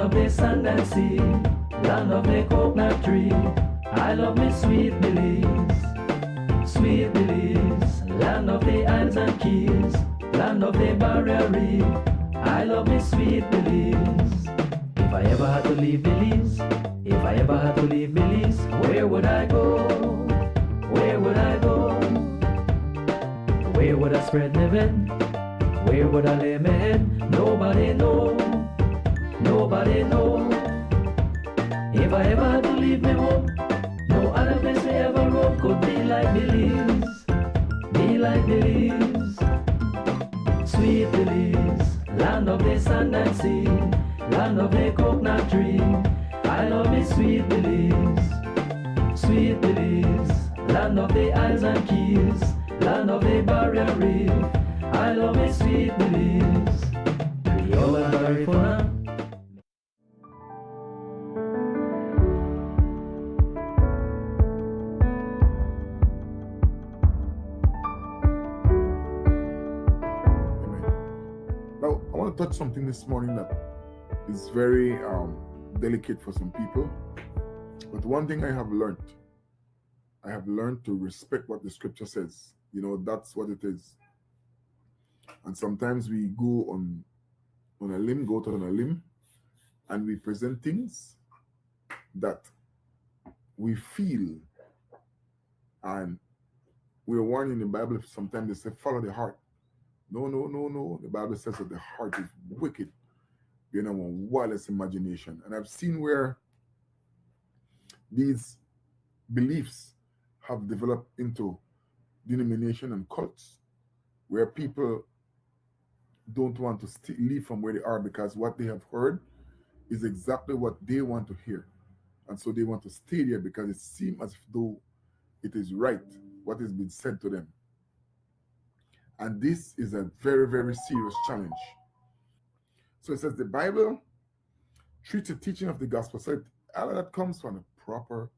of the sand and sea, land of the coconut tree. I love me sweet Belize, sweet Belize, land of the islands and keys, land of the barrier reef. I love me sweet Belize. If I ever had to leave Belize, if I ever had to leave Belize, where would I go? Where would I go? Where would I spread my bed? Where would I lay my head? Nobody know, nobody know. If I ever had to leave me home, no other place I ever roam could be like Belize, be like Belize. Sweet Belize, land of the sand and sea, land of the coconut tree. I love me sweet Belize, sweet Belize, land of the islands and keys, land of the barrier reef. I love me sweet Belize. Creole and Garifuna. Now, I want to touch something this morning that is very delicate for some people. But one thing I have learned to respect what the scripture says. You know, that's what it is. And sometimes we go on a limb, and we present things that we feel. And we're warned in the Bible, sometimes they say, follow the heart. No. The Bible says that the heart is wicked, wildest imagination. And I've seen where these beliefs have developed into denomination and cults, where people don't want to leave from where they are because what they have heard is exactly what they want to hear. And so they want to stay there because it seems as though it is right what has been said to them. And this is a very, very serious challenge. So it says the Bible treats the teaching of the gospel. So all of that comes from a proper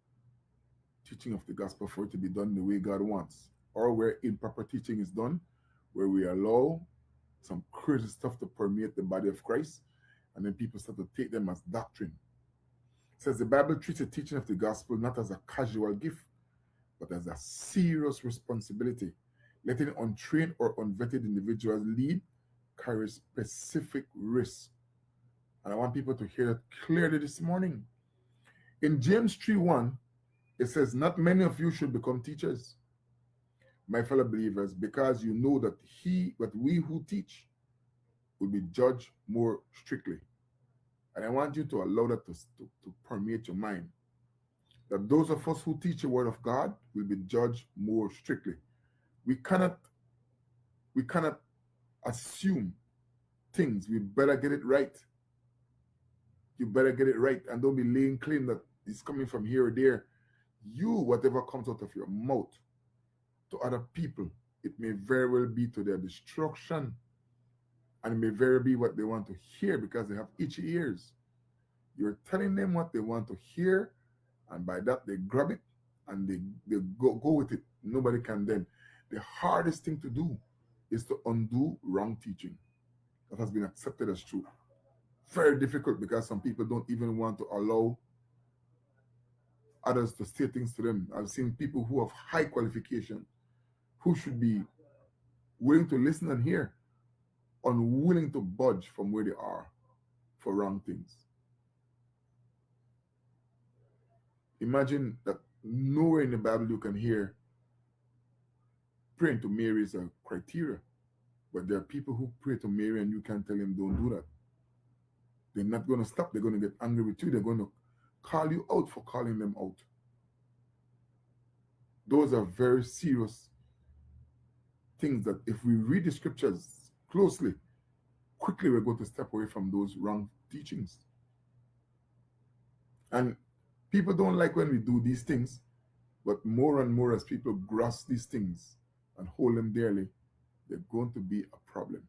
teaching of the gospel for it to be done the way God wants. Or where improper teaching is done, where we allow some crazy stuff to permeate the body of Christ, and then people start to take them as doctrine. It says the Bible treats the teaching of the gospel not as a casual gift, but as a serious responsibility. Letting untrained or unvetted individuals lead carries specific risks. And I want people to hear that clearly this morning. In James 3:1, it says, not many of you should become teachers, my fellow believers, because you know that we who teach will be judged more strictly. And I want you to allow that to permeate your mind. That those of us who teach the word of God will be judged more strictly. We cannot assume things. We better get it right. You better get it right and don't be laying claim that it's coming from here or there. You, whatever comes out of your mouth to other people, it may very well be to their destruction. And it may very well be what they want to hear because they have itchy ears. You're telling them what they want to hear, and by that they grab it and they go with it. Nobody can then. The hardest thing to do is to undo wrong teaching that has been accepted as true. Very difficult because some people don't even want to allow others to say things to them. I've seen people who have high qualification, who should be willing to listen and hear, unwilling to budge from where they are for wrong things. Imagine that nowhere in the Bible you can hear praying to Mary is a criteria. But there are people who pray to Mary and you can't tell them don't do that. They're not going to stop. They're going to get angry with you. They're going to call you out for calling them out. Those are very serious things that if we read the scriptures closely, quickly we're going to step away from those wrong teachings. And people don't like when we do these things, but more and more as people grasp these things and hold them dearly, they're going to be a problem.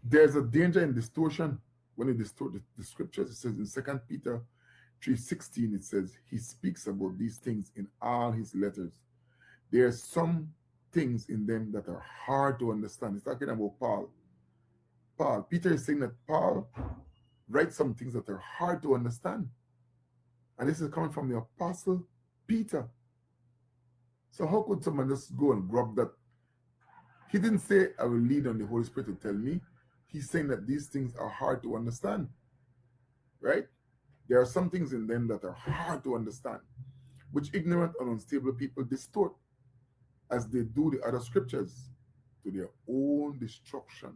There's a danger in distortion when you distort the scriptures. It says in 2 Peter 3:16, it says, he speaks about these things in all his letters. There are some things in them that are hard to understand. He's talking about Paul. Peter is saying that Paul write some things that are hard to understand. And this is coming from the Apostle Peter. So how could someone just go and grab that? He didn't say, I will lead on the Holy Spirit to tell me. He's saying that these things are hard to understand, right? There are some things in them that are hard to understand, which ignorant and unstable people distort as they do the other scriptures to their own destruction.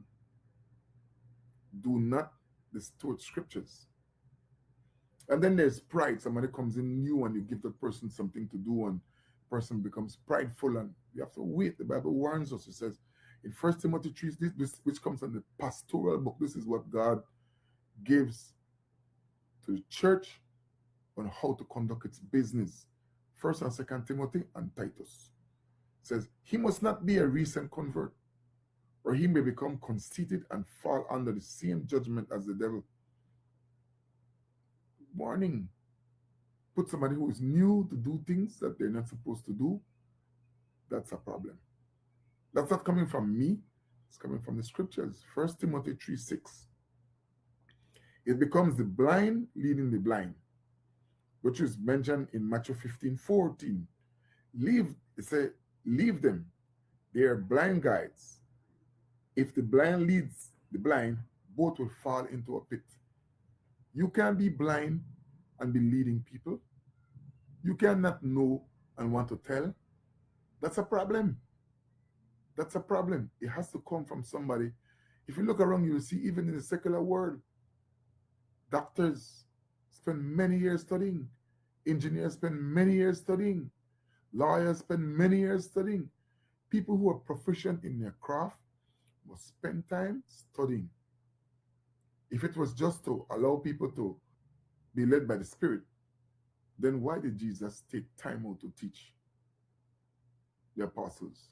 Do not distort scriptures. And then there's pride. Somebody comes in new and you give that person something to do, and the person becomes prideful, and you have to wait. The Bible warns us. It says in 1 Timothy 3, this which comes from the pastoral book, this is what God gives to the church on how to conduct its business. 1st and 2nd Timothy and Titus. It says, he must not be a recent convert, or he may become conceited and fall under the same judgment as the devil. Warning. Put somebody who is new to do things that they're not supposed to do, that's a problem. That's not coming from me, it's coming from the scriptures. 1 Timothy 3:6. It becomes the blind leading the blind, which is mentioned in Matthew 15:14. Leave them. They are blind guides. If the blind leads the blind, both will fall into a pit. You can't be blind and be leading people. You cannot know and want to tell. That's a problem. That's a problem. It has to come from somebody. If you look around, you will see even in the secular world, doctors spend many years studying. Engineers spend many years studying. Lawyers spend many years studying. People who are proficient in their craft must spend time studying. If it was just to allow people to be led by the Spirit, then why did Jesus take time out to teach the apostles,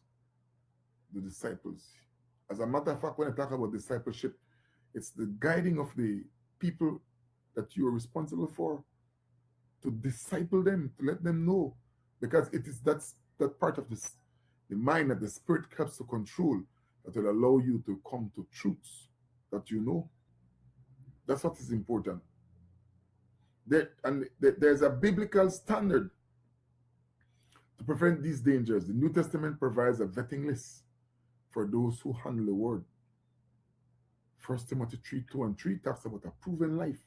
the disciples? As a matter of fact, when I talk about discipleship, it's the guiding of the people that you are responsible for, to disciple them, to let them know, because it is that part of this, the mind that the Spirit helps to control, that will allow you to come to truths that you know. That's what is important. There's a biblical standard to prevent these dangers. The New Testament provides a vetting list for those who handle the word. 1 Timothy 3:2-3 talks about a proven life.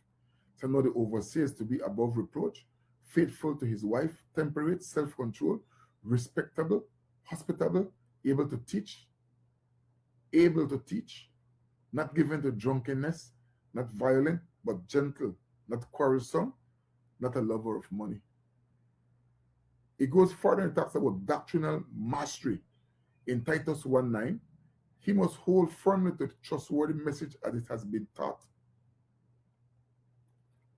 So know the overseer is to be above reproach, faithful to his wife, temperate, self-control, respectable, hospitable, able to teach, not given to drunkenness, not violent, but gentle, not quarrelsome, not a lover of money. It goes further and talks about doctrinal mastery. In Titus 1:9, he must hold firmly to the trustworthy message as it has been taught.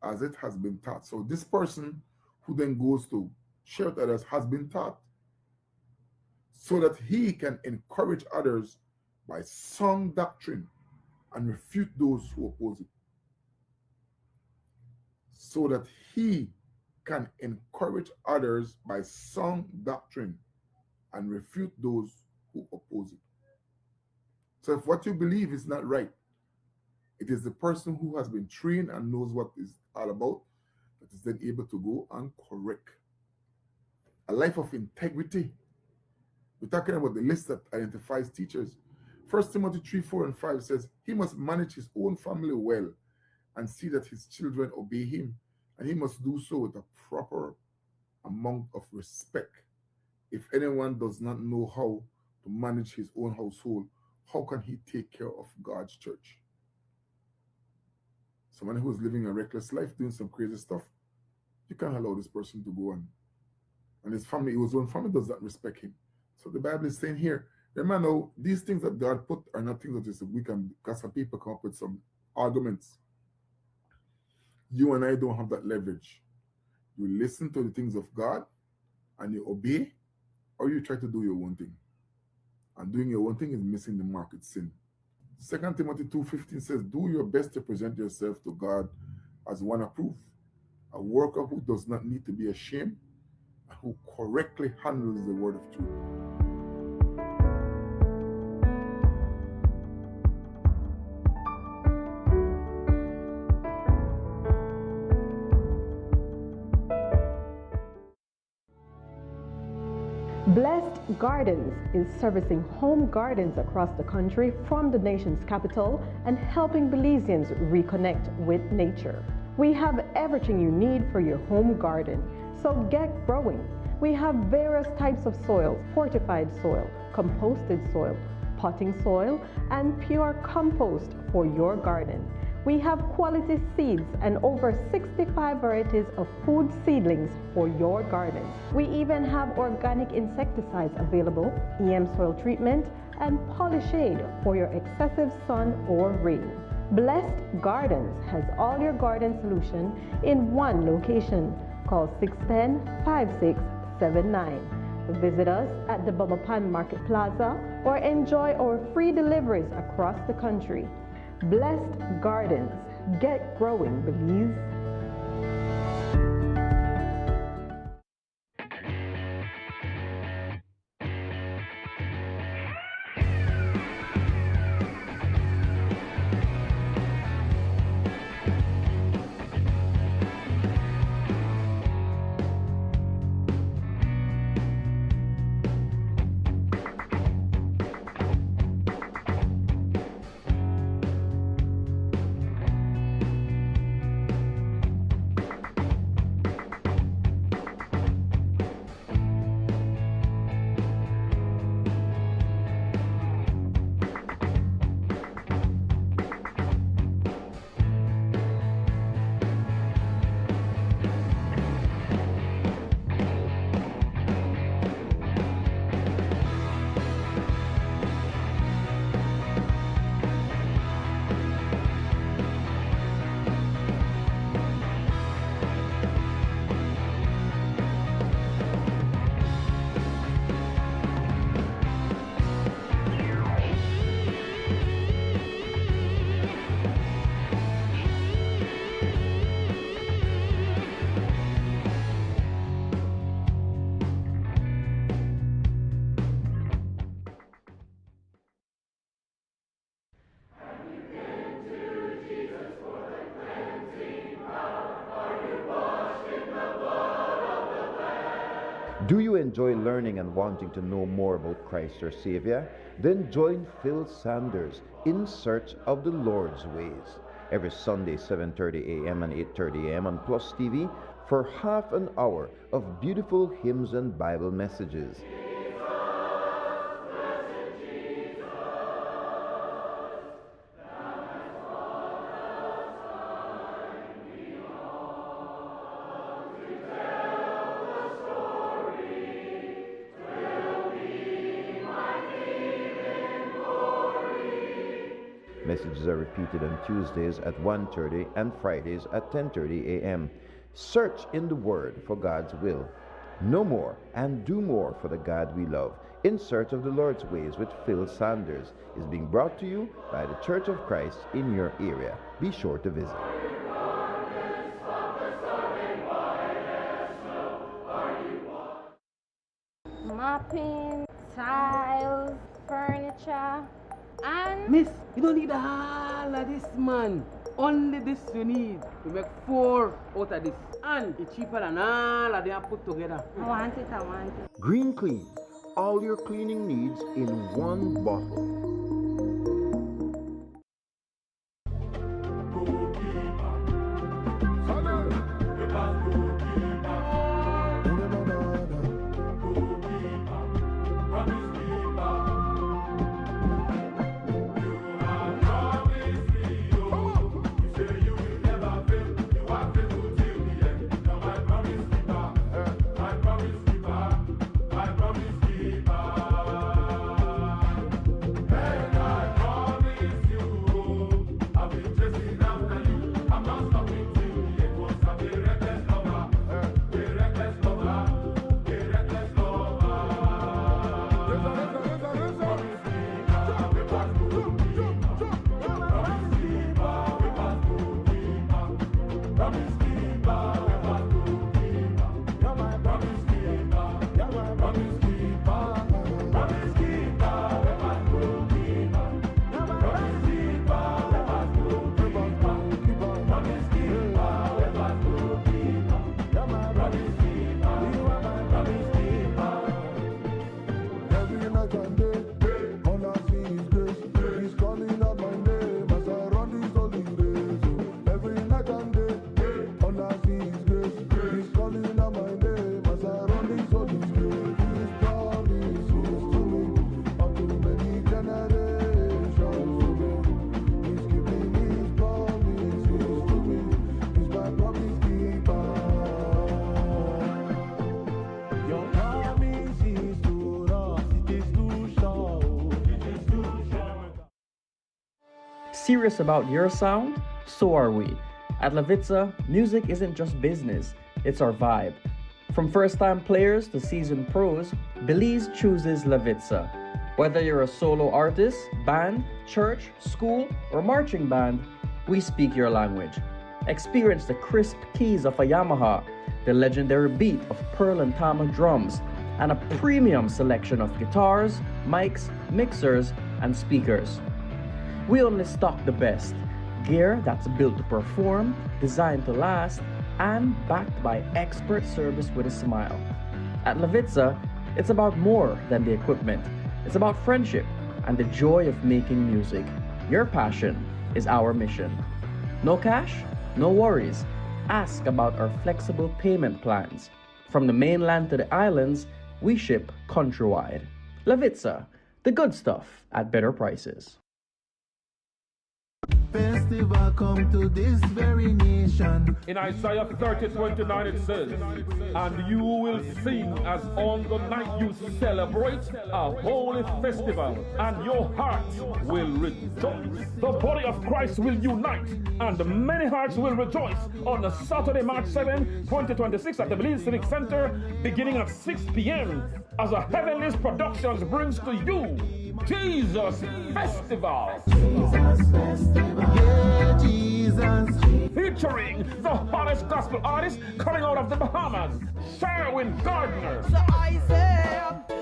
As it has been taught. So this person who then goes to share with others has been taught, so that he can encourage others by sound doctrine and refute those who oppose it. So that he can encourage others by sound doctrine and refute those who oppose it. So if what you believe is not right, it is the person who has been trained and knows what it's all about that is then able to go and correct. A life of integrity. We're talking about the list that identifies teachers. 1 Timothy 3:4-5 says, he must manage his own family well and see that his children obey him, and he must do so with a proper amount of respect. If anyone does not know how to manage his own household, how can he take care of God's church? Someone who is living a reckless life, doing some crazy stuff, you can't allow this person to go on. And his own family does not respect him. So the Bible is saying here, remember, these things that God put are not things that is we can, because some people come up with some arguments. You and I don't have that leverage. You listen to the things of God and you obey, or you try to do your own thing. And doing your own thing is missing the mark, it's sin. 2 Timothy 2:15 says, do your best to present yourself to God as one approved, a worker who does not need to be ashamed, and who correctly handles the word of truth. Gardens is servicing home gardens across the country from the nation's capital and helping Belizeans reconnect with nature. We have everything you need for your home garden, so get growing. We have various types of soils: fortified soil, composted soil, potting soil, and pure compost for your garden. We have quality seeds and over 65 varieties of food seedlings for your garden. We even have organic insecticides available, EM soil treatment, and Polyshade for your excessive sun or rain. Blessed Gardens has all your garden solution in one location. Call 610-5679. Visit us at the Bumapan Market Plaza or enjoy our free deliveries across the country. Blessed Gardens. Get growing, Belize. Do you enjoy learning and wanting to know more about Christ your Savior? Then join Phil Sanders in Search of the Lord's Ways every Sunday 7:30 a.m. and 8:30 a.m. on PlusTV for half an hour of beautiful hymns and Bible messages. Messages are repeated on Tuesdays at 1:30 and Fridays at 10:30 a.m. Search in the Word for God's will. Know more and do more for the God we love. In Search of the Lord's Ways with Phil Sanders is being brought to you by the Church of Christ in your area. Be sure to visit. Mopping, tiles, furniture, and... Miss, you don't need all of this, man. Only this you need. We make 4 out of this. And it's cheaper than all of them put together. I want it. Green Clean. All your cleaning needs in one bottle. Hey! night and day. All I see is grace. He's calling out my name as I run these holy days. Every night and day. All I see is grace. He's calling out my name as I run these holy days. His promises to me unto many generations. He's keeping his promises to me. He's my promise keeper. Your promises to us, it is too short. It is too short. Serious about your sound? So are we. At Levitza, music isn't just business, it's our vibe. From first-time players to seasoned pros, Belize chooses Levitza. Whether you're a solo artist, band, church, school, or marching band, we speak your language. Experience the crisp keys of a Yamaha, the legendary beat of Pearl and Tama drums, and a premium selection of guitars, mics, mixers, and speakers. We only stock the best. Gear that's built to perform, designed to last, and backed by expert service with a smile. At Levitza, it's about more than the equipment. It's about friendship and the joy of making music. Your passion is our mission. No cash? No worries. Ask about our flexible payment plans. From the mainland to the islands, we ship countrywide. Levitza, the good stuff at better prices. Festival come to this very nation. In Isaiah 30:29 it says, "And you will sing as on the night you celebrate a holy festival, and your hearts will rejoice." The body of Christ will unite, and many hearts will rejoice on the Saturday, March 7, 2026 at the Belize Civic Center, beginning at 6 p.m. as a Heavenly's Productions brings to you Jesus Festival. Jesus Festival. Yeah, Jesus. Featuring the hottest gospel artist coming out of the Bahamas, Sherwin Gardner. So I say,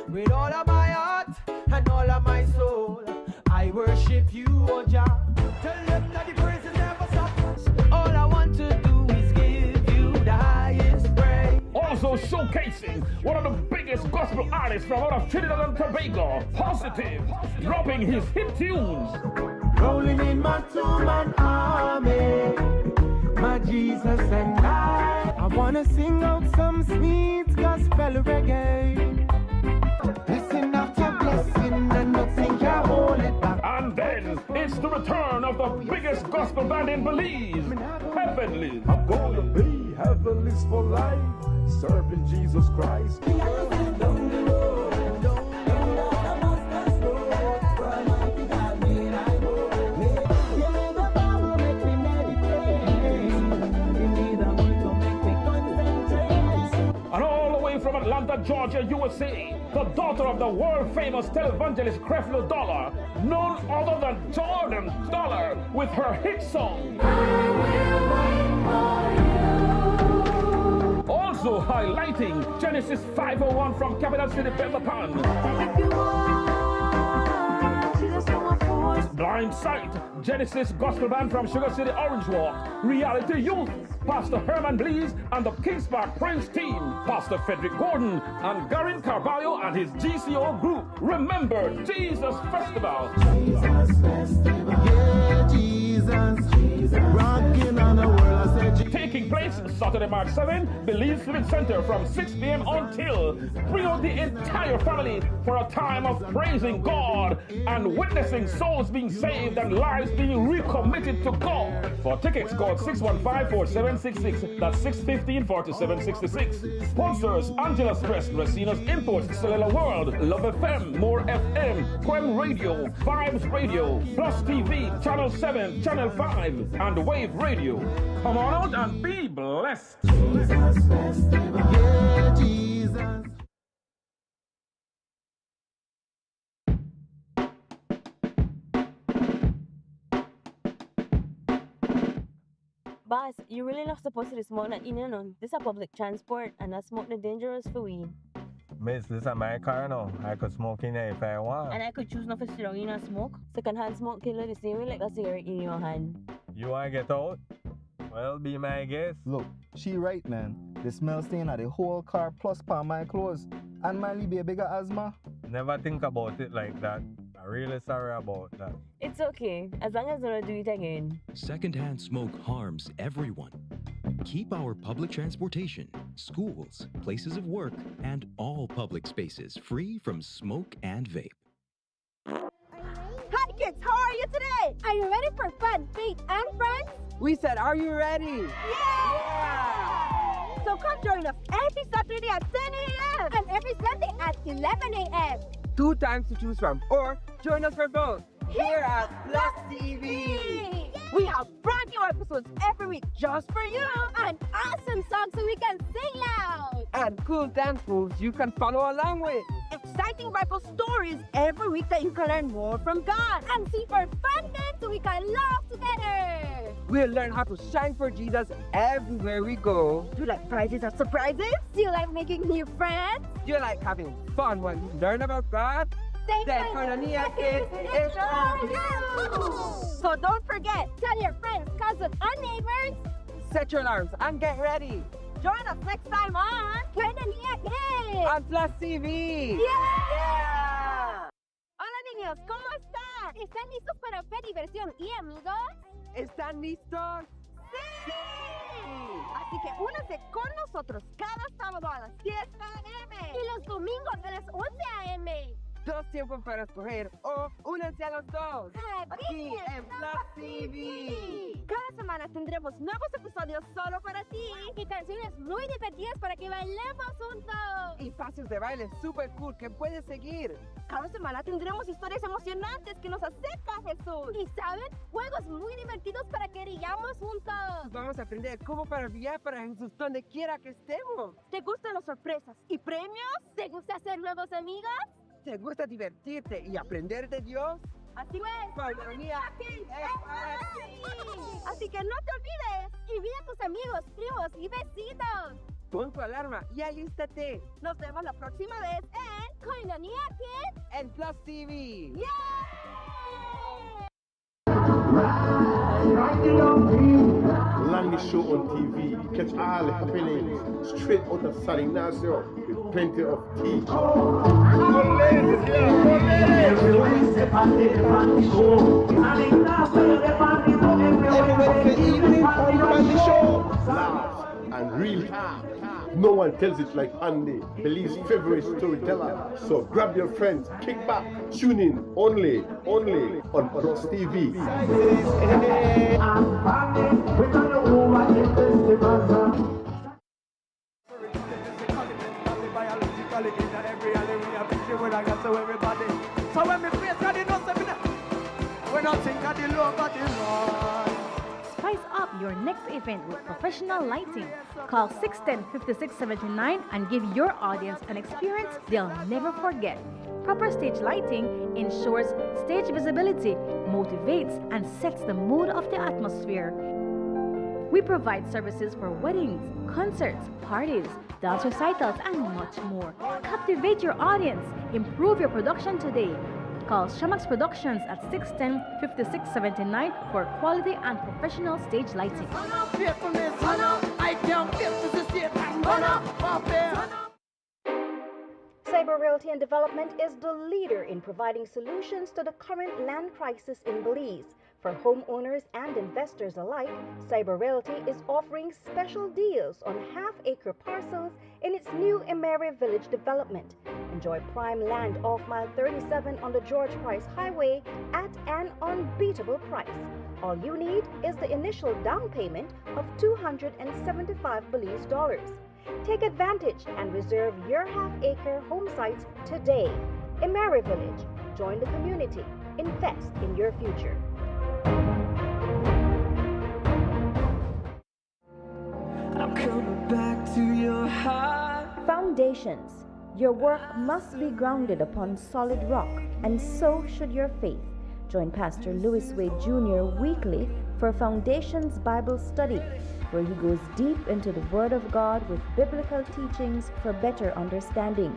with all of my heart and all of my soul, I worship you, O Jah. Tell them that the praises never stop. All I want to do is give you the highest praise. Also showcasing one of the biggest gospel artists from out of Trinidad and Tobago, Positive, dropping his hit tunes. Rolling in my two-man army, my Jesus and I wanna sing out some sweet gospel reggae. Blessing after blessing and nothing can hold it back. And then it's the return of the biggest gospel band in Belize, Heavenly. I'm gonna be heavenly's for life, serving Jesus Christ. And all the way from Atlanta, Georgia, USA, the daughter of the world-famous televangelist Creflo Dollar, none other than Jordan Dollar, with her hit song. Also highlighting Genesis 501 from Capital City, Pepperpan. Blind Sight, Genesis Gospel Band from Sugar City, Orange Walk. Reality Youth, Pastor Herman Blees and the Kings Park Prince team, Pastor Frederick Gordon and Garin Carvalho and his GCO group. Remember Jesus Festival. Jesus Festival. Yeah, Jesus. Rocking on the world. I said Jesus. Taking place Saturday, March 7, Belize Civic Center from 6 p.m. until. Bring out the entire family for a time of praising God and witnessing souls being saved and lives being recommitted to God. For tickets, call 615-4766. That's 615-4766. Sponsors: Angela's Press, Racina's Imports, Cellular World, Love FM, More FM, Quem Radio, Vibes Radio, PlusTV, Channel 7, Channel 5, and Wave Radio. Come on out and be blessed. Jesus Festival. Yeah, Jesus. Boss, you really not supposed to smoke that in and this is a public transport and that smoke the dangerous for weed. Miss, this is my car now. I could smoke in there if I want. And I could choose not to sit down in and smoke. Second-hand smoke killer the same way like a cigarette in your hand. You want to get out? Well, be my guest. Look, she right, man. The smell stain of the whole car plus palm my clothes. And Miley be a bigger asthma. never think about it like that. I'm really sorry about that. It's okay, as long as I don't do it again. Secondhand smoke harms everyone. Keep our public transportation, schools, places of work, and all public spaces free from smoke and vape. Hi kids, how are you today? Are you ready for fun, faith, and friends? We said, are you ready? Yeah! So come join us every Saturday at 10 a.m. and every Sunday at 11 a.m. 2 times to choose from, or join us for both here at Plus TV. We have brand new episodes every week just for you, and awesome songs so we can sing loud, and cool dance moves you can follow along with. Exciting Bible stories every week that you can learn more from God, and super fun games so we can laugh together. We'll learn how to shine for Jesus everywhere we go. Do you like prizes or surprises? Do you like making new friends? Do you like having fun when you learn about God? Then Koinonia Kids is for you! So don't forget, tell your friends, cousins, and neighbors. Set your alarms and get ready. Join us next time on Koinonia Kids on Plus TV. Yeah! Hola niños, ¿cómo están? ¿Están listos para fe, diversión y amigos? ¿Están listos? ¡Sí! Así que únanse con nosotros cada sábado a las 10 a.m. y los domingos a las 11 a.m. 2 tiempos para escoger o únanse a los dos. Aquí en Plus TV. Cada semana tendremos nuevos episodios solo para ti y canciones muy divertidas para que bailemos juntos. Y pasos de baile super cool que puedes seguir. Cada semana tendremos historias emocionantes que nos acercan a Jesús. Y saben, juegos muy divertidos para que riamos juntos. Vamos a aprender cómo para enviar para Jesús donde quiera que estemos. ¿Te gustan las sorpresas y premios? ¿Te gusta hacer nuevos amigos? ¿Te gusta divertirte y aprender de Dios? Así es. Koinonia Kids es para ti. Así que no te olvides. Invita a tus amigos, primos y vecinos. Pon tu alarma y alístate. Nos vemos la próxima vez en Koinonia Kids en Plus TV. ¡Yeah! Landy Show on TV. Catch all the happenings straight out of San Ignacio with plenty of tea. Go ladies, yeah, go ladies! Every Wednesday evening on the Landy Show. Laugh and real talk. No one tells it like Andy, Belize's favorite storyteller. So grab your friends, kick back, tune in only on Plus TV. So when we face God, you know, we're not thinking of the love of the Lord. Spice up your next event with professional lighting. Call 610-5679 and give your audience an experience they'll never forget. Proper stage lighting ensures stage visibility, motivates, and sets the mood of the atmosphere. We provide services for weddings, concerts, parties, dance recitals, and much more. Captivate your audience. Improve your production today. Call Shamax Productions at 610-5679 for quality and professional stage lighting. Cyber Realty and Development is the leader in providing solutions to the current land crisis in Belize. For homeowners and investors alike, Cyber Realty is offering special deals on half-acre parcels in its new Emery Village development. Enjoy prime land off mile 37 on the George Price Highway at an unbeatable price. All you need is the initial down payment of $275 Belize dollars. Take advantage and reserve your half-acre home sites today. Emery Village. Join the community. Invest in your future. I'm coming back to your heart. Foundations. Your work must be grounded upon solid rock, and so should your faith. Join Pastor Louis Wade Jr. weekly for Foundations Bible Study, where he goes deep into the Word of God with biblical teachings for better understanding.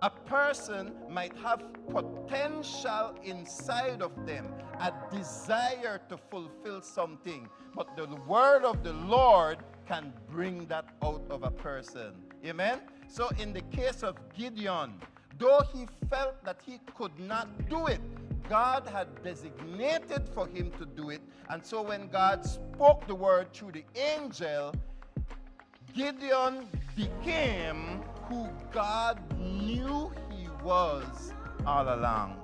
A person might have potential inside of them, a desire to fulfill something, but the word of the Lord can bring that out of a person. Amen? So in the case of Gideon, though he felt that he could not do it, God had designated for him to do it. And so when God spoke the word through the angel, Gideon became who God knew he was all along.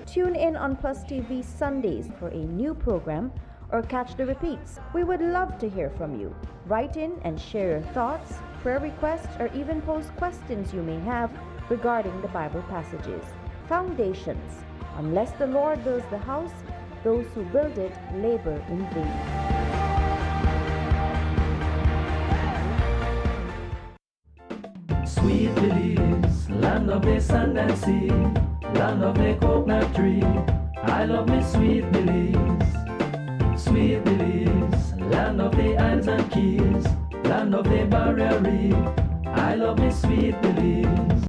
Tune in on PlusTV Sundays for a new program or catch the repeats. We would love to hear from you. Write in and share your thoughts, prayer requests, or even pose questions you may have regarding the Bible passages. Foundations. Unless the Lord builds the house, those who build it labor in vain. Sweet Belize, land of the sand and sea, land of the coconut tree. I love me sweet Belize. Sweet Belize, land of the isles and keys, land of the barrier reef. I love me sweet Belize.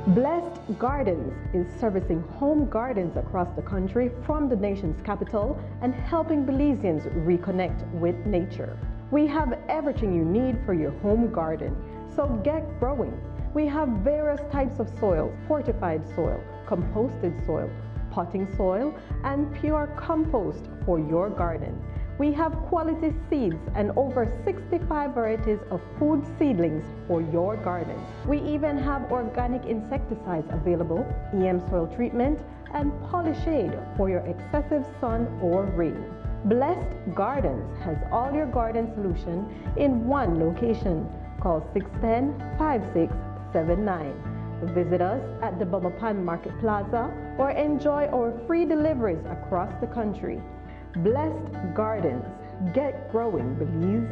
Blessed Gardens is servicing home gardens across the country from the nation's capital and helping Belizeans reconnect with nature. We have everything you need for your home garden, so get growing. We have various types of soils: fortified soil, composted soil, potting soil, and pure compost for your garden. We have quality seeds and over 65 varieties of food seedlings for your garden. We even have organic insecticides available, EM soil treatment, and Polyshade for your excessive sun or rain. Blessed Gardens has all your garden solution in one location. Call 610-5679. Visit us at the Bumapan Market Plaza or enjoy our free deliveries across the country. Blessed Gardens. Get growing, Belize.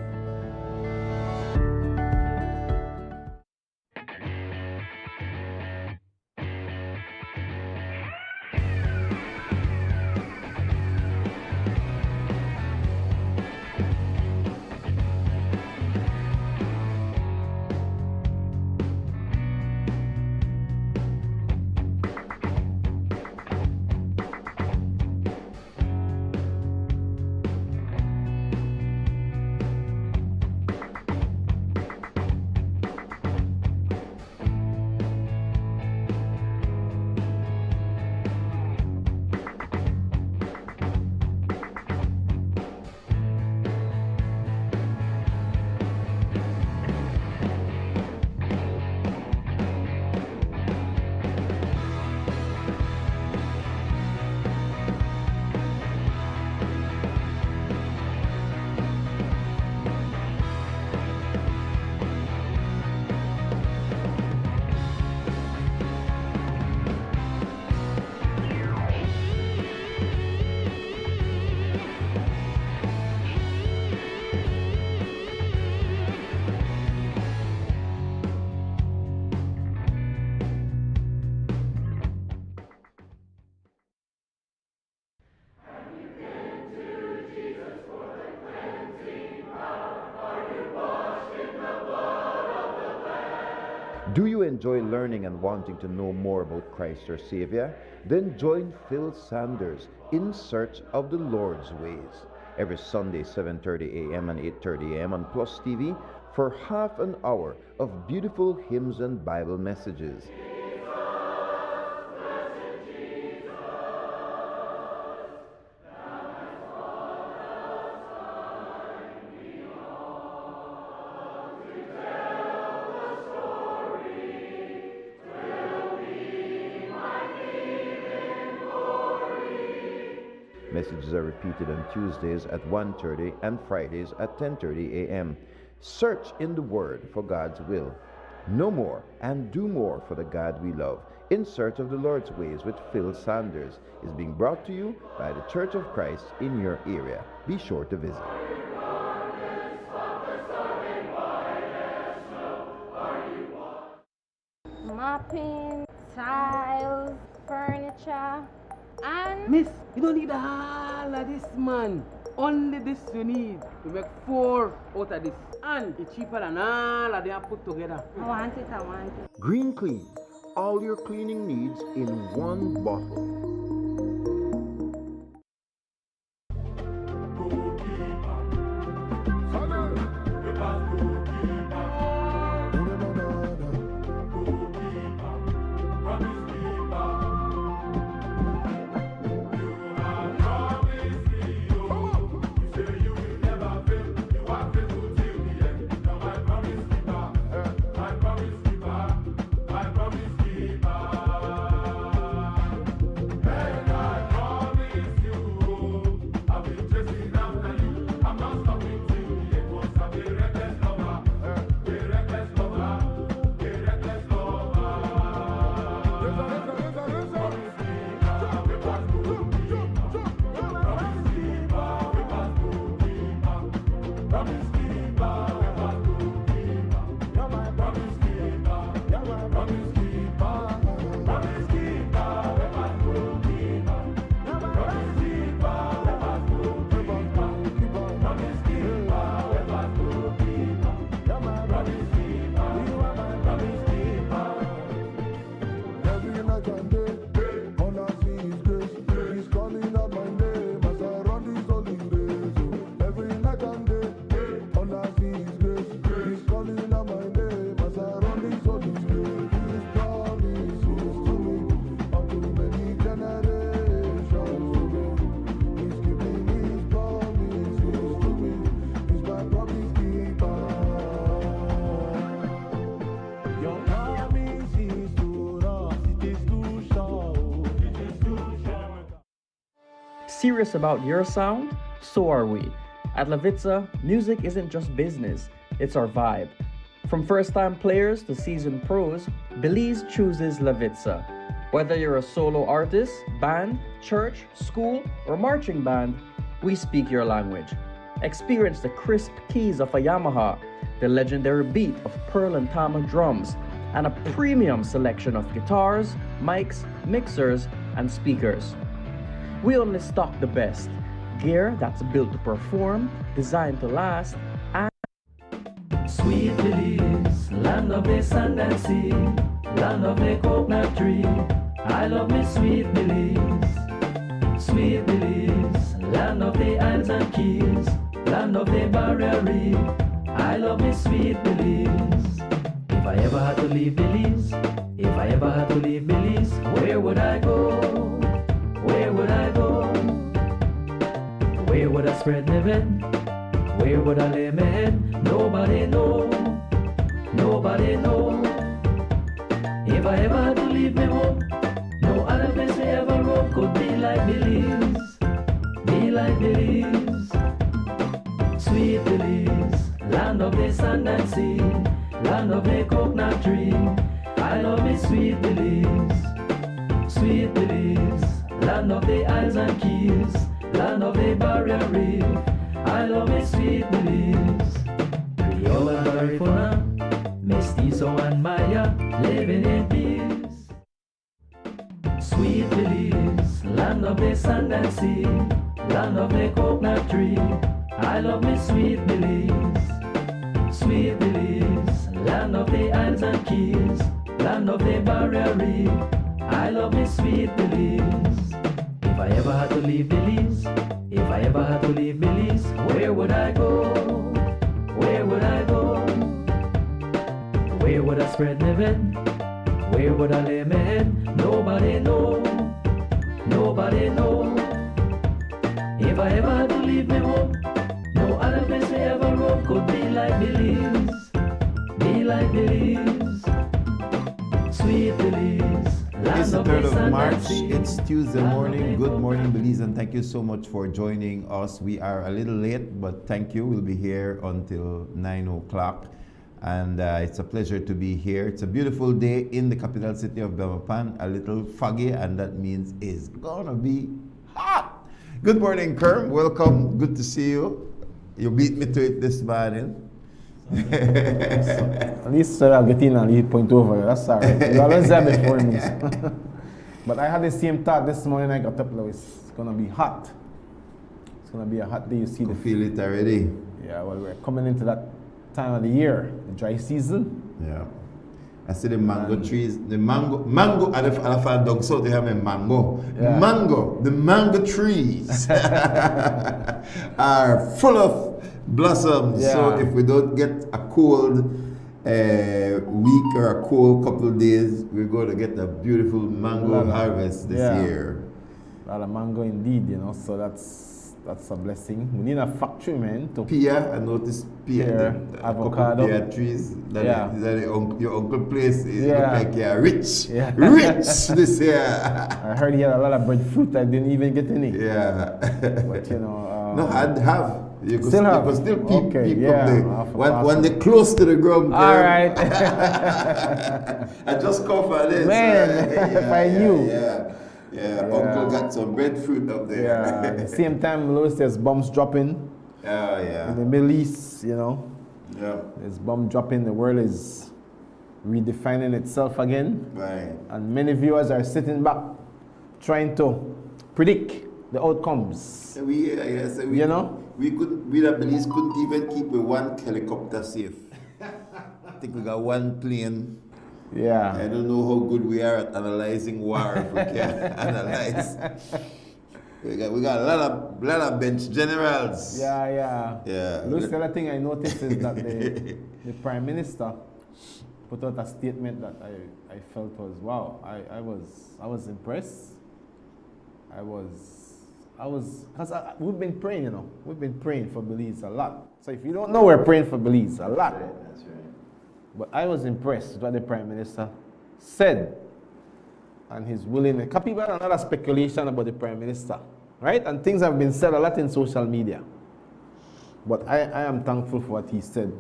Do you enjoy learning and wanting to know more about Christ your Savior? Then join Phil Sanders in Search of the Lord's Ways every Sunday 7:30 a.m. and 8:30 a.m. on PlusTV for half an hour of beautiful hymns and Bible messages. Messages are repeated on Tuesdays at 1:30 and Fridays at 10:30 a.m. Search in the Word for God's will. Know more and do more for the God we love. In Search of the Lord's Ways with Phil Sanders is being brought to you by the Church of Christ in your area. Be sure to visit. Mopping, tiles, furniture, and... Miss, you don't need all of this, man. Only this you need to make 4 out of this. And it's cheaper than all of them put together. I want it. Green Clean. All your cleaning needs in one bottle. Serious about your sound? So are we. At Levitza, music isn't just business, it's our vibe. From first-time players to seasoned pros, Belize chooses Levitza. Whether you're a solo artist, band, church, school, or marching band, we speak your language. Experience the crisp keys of a Yamaha, the legendary beat of Pearl and Tama drums, and a premium selection of guitars, mics, mixers, and speakers. We only stock the best gear that's built to perform, designed to last, and Sweet Belize, land of the sand and sea, land of the coconut tree. I love me sweet Belize. Sweet Belize, land of the islands and keys, land of the barrier reef. I love me sweet Belize. If I ever had to leave Belize, if I ever had to leave Belize, where would I go? Where would I go? Where would I spread my bed? Where would I lay my head? Nobody know. Nobody know. If I ever had to leave me home, no other place I ever roam could be like Belize. Be like Belize. Sweet Belize, land of the sand and sea, land of the coconut tree. I love me sweet Belize. Sweet Belize, land of the islands and keys, land of the barrier reef. I love me sweet Belize. Creole and Garifuna, Mestizo and Maya, living in peace. Sweet Belize, land of the sand and sea, land of the coconut tree. I love me sweet Belize. Sweet Belize, land of the islands and keys, land of the barrier reef. I love me sweet Belize. If I ever had to leave Belize, if I ever had to leave Belize, where would I go? Where would I go? Where would I spread my bed? Where would I lay my head? Nobody know. Nobody know. If I ever had to leave me home, no other place I ever roam could be like Belize. Be like Belize. Sweet Belize. It's the 3rd of March. It's Tuesday morning. Good morning, Belize, and thank you so much for joining us. We are a little late, but thank you. We'll be here until 9 o'clock, and it's a pleasure to be here. It's a beautiful day in the capital city of Belmopan. A little foggy, and that means it's gonna be hot. Good morning, Kerm. Welcome. Good to see you. You beat me to it this morning. At least I'll get in and lead point over. That's all right. You always there before me. But I had the same thought this morning. I got up, it's going to be hot. It's going to be a hot day. You see, feel it already. Yeah, well, we're coming into that time of the year, the dry season. Yeah. I see the mango trees. The mango, and if I find dog, so they have a mango. Yeah. The mango trees are full of blossoms. Yeah. So if we don't get a cold week or a cold couple of days, we're going to get a beautiful mango harvest this year. A lot of mango indeed, you know, so that's a blessing. We need a factory, man. To pear, I noticed pear, avocado, pear trees. That your uncle place is look like you're rich. Yeah. Rich this year. I heard he had a lot of breadfruit. I didn't even get any. Yeah. But you know. No, I'd have. You could still peep up when they're close to the ground. All right. I just come for this. Man, if I knew. Yeah, Uncle got some breadfruit up there. Yeah, at the same time, Louis, there's bombs dropping. In the Middle East, you know. Yeah. There's bomb dropping. The world is redefining itself again. Right. And many viewers are sitting back, trying to predict the outcomes. We you know? We the Belize couldn't even keep one helicopter safe. I think we got one plane. Yeah. I don't know how good we are at analyzing war if we can analyze. We got a lot of bench generals. Yeah. Look, the other thing I noticed is that the Prime Minister put out a statement that I felt was wow. I was impressed. Because we've been praying, you know. We've been praying for Belize a lot. So if you don't know, we're praying for Belize a lot. That's right. But I was impressed with what the Prime Minister said and his willingness. Because people had another speculation about the Prime Minister. right? And things have been said a lot in social media. But I am thankful for what he said.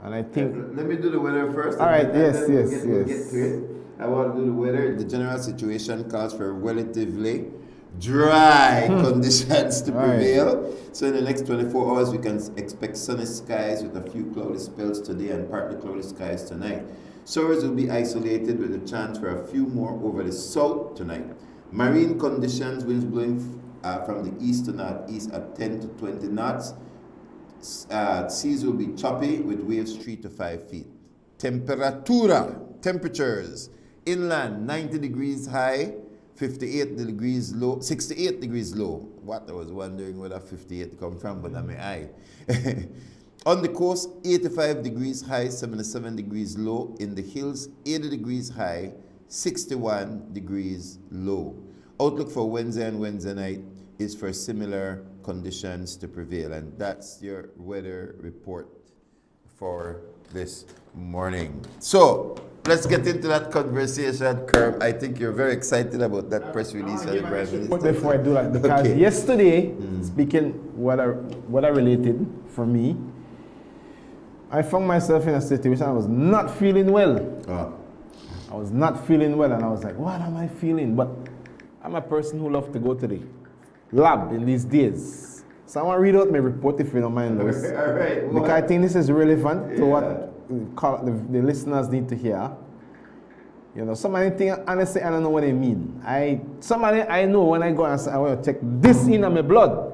And I think... Let me do the weather first. All right, yes. We'll get to it. I want to do the weather. The general situation calls for relatively dry conditions to prevail. So in the next 24 hours, we can expect sunny skies with a few cloudy spells today and partly cloudy skies tonight. Showers will be isolated with a chance for a few more over the south tonight. Marine conditions, winds blowing from the east to northeast at 10 to 20 knots. Seas will be choppy with waves 3 to 5 feet. Temperatures. Inland, 90 degrees high, 58 degrees low, 68 degrees low. What? I was wondering where that 58 come from, but I'm eye. On the coast, 85 degrees high, 77 degrees low. In the hills, 80 degrees high, 61 degrees low. Outlook for Wednesday and Wednesday night is for similar conditions to prevail. And that's your weather report for this morning. So, let's get into that conversation, Kerm. I think you're very excited about that press release from the Prime Minister. Before I do that, because yesterday, speaking weather related for me, I found myself in a situation I was not feeling well. I was not feeling well, and I was like, what am I feeling? But I'm a person who loves to go to the lab in these days. So I want to read out my report if you don't mind, Louis. All right. Because I think this is relevant to what the listeners need to hear. You know, somebody think, honestly, I don't know what they mean. Somebody I know when I go and say, I want to check this in my blood.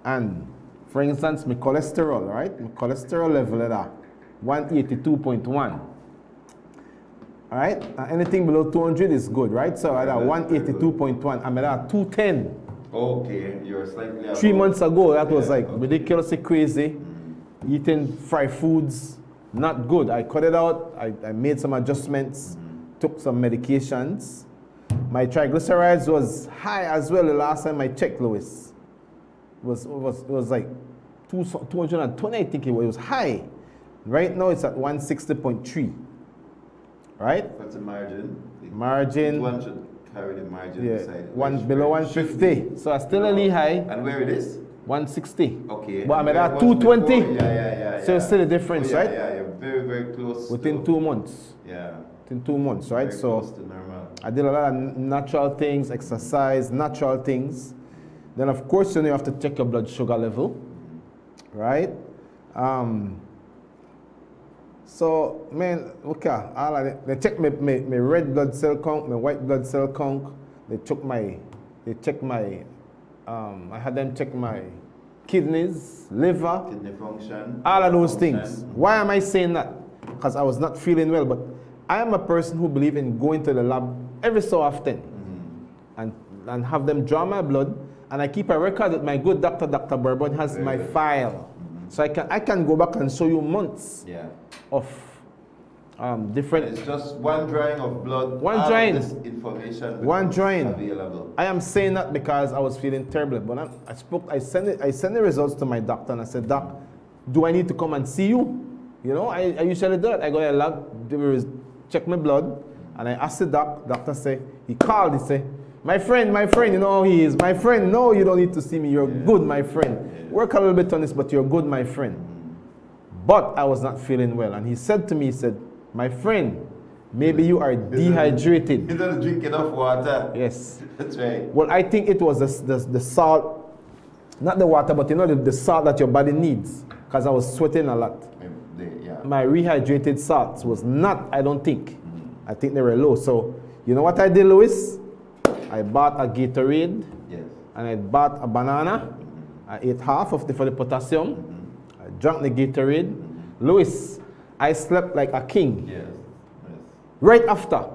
And for instance, my cholesterol, right? My cholesterol level at 182.1. All right? Anything below 200 is good, right? So at 182.1, I'm at 210. Okay, you're slightly above. 3 months ago, that was like ridiculously crazy. Eating fried foods, not good. I cut it out. I made some adjustments, took some medications. My triglycerides was high as well the last time I checked, Louis. It was like 220, I think it was high. Right now it's at 160.3. Right? What's the margin? Margin. One should carry the margin beside it. Below 150. So I'm still a little high. And where it is? 160. Okay. But I'm at 220. Yeah. So it's still a difference, right? Yeah, you're very, very close. Within 2 months. Yeah. Within 2 months, right? Very so close to normal. I did a lot of natural things, exercise, natural things. Then of course you have to check your blood sugar level, right? So man, okay, all of it. They check my red blood cell count, my white blood cell count. They check my I had them check my kidneys, liver, kidney function, all of those things. Why am I saying that? Because I was not feeling well, but I am a person who believes in going to the lab every so often and have them draw my blood, and I keep a record that my good doctor, Dr. Bourbon, has my file. So I can go back and show you months of different. It's just one drawing of blood. One drawing. This information. One drawing. Available. I am saying that because I was feeling terrible. But I sent the results to my doctor and I said, Doc, do I need to come and see you? You know, I usually do that. I go to the lab, check my blood, and I asked the doctor say, he called, he said, my friend, you know how he is. My friend, no, you don't need to see me. You're good, my friend. Work a little bit on this, but you're good, my friend. But I was not feeling well. And he said to me, he said, my friend, maybe you are dehydrated. You don't drink enough water. Yes. That's right. Well, I think it was the salt, not the water, but you know the salt that your body needs. Because I was sweating a lot. My rehydrated salts was not, I don't think. I think they were low. So, you know what I did, Louis? I bought a Gatorade. Yes. And I bought a banana. I ate half of for the potassium. I drank the Gatorade. Louis, I slept like a king. Yes. Right after.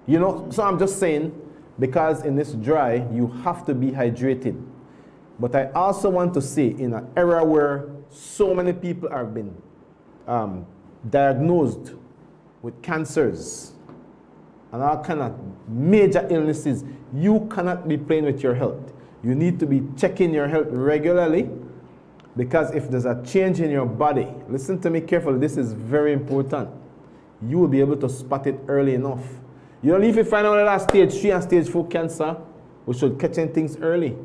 You know, so I'm just saying, because in this dry, you have to be hydrated. But I also want to say, in an era where so many people have been diagnosed with cancers and all kind of major illnesses, you cannot be playing with your health. You need to be checking your health regularly, because if there's a change in your body, listen to me carefully, this is very important. You will be able to spot it early enough. You don't need to find out that stage 3 and stage 4 cancer we should catching things early,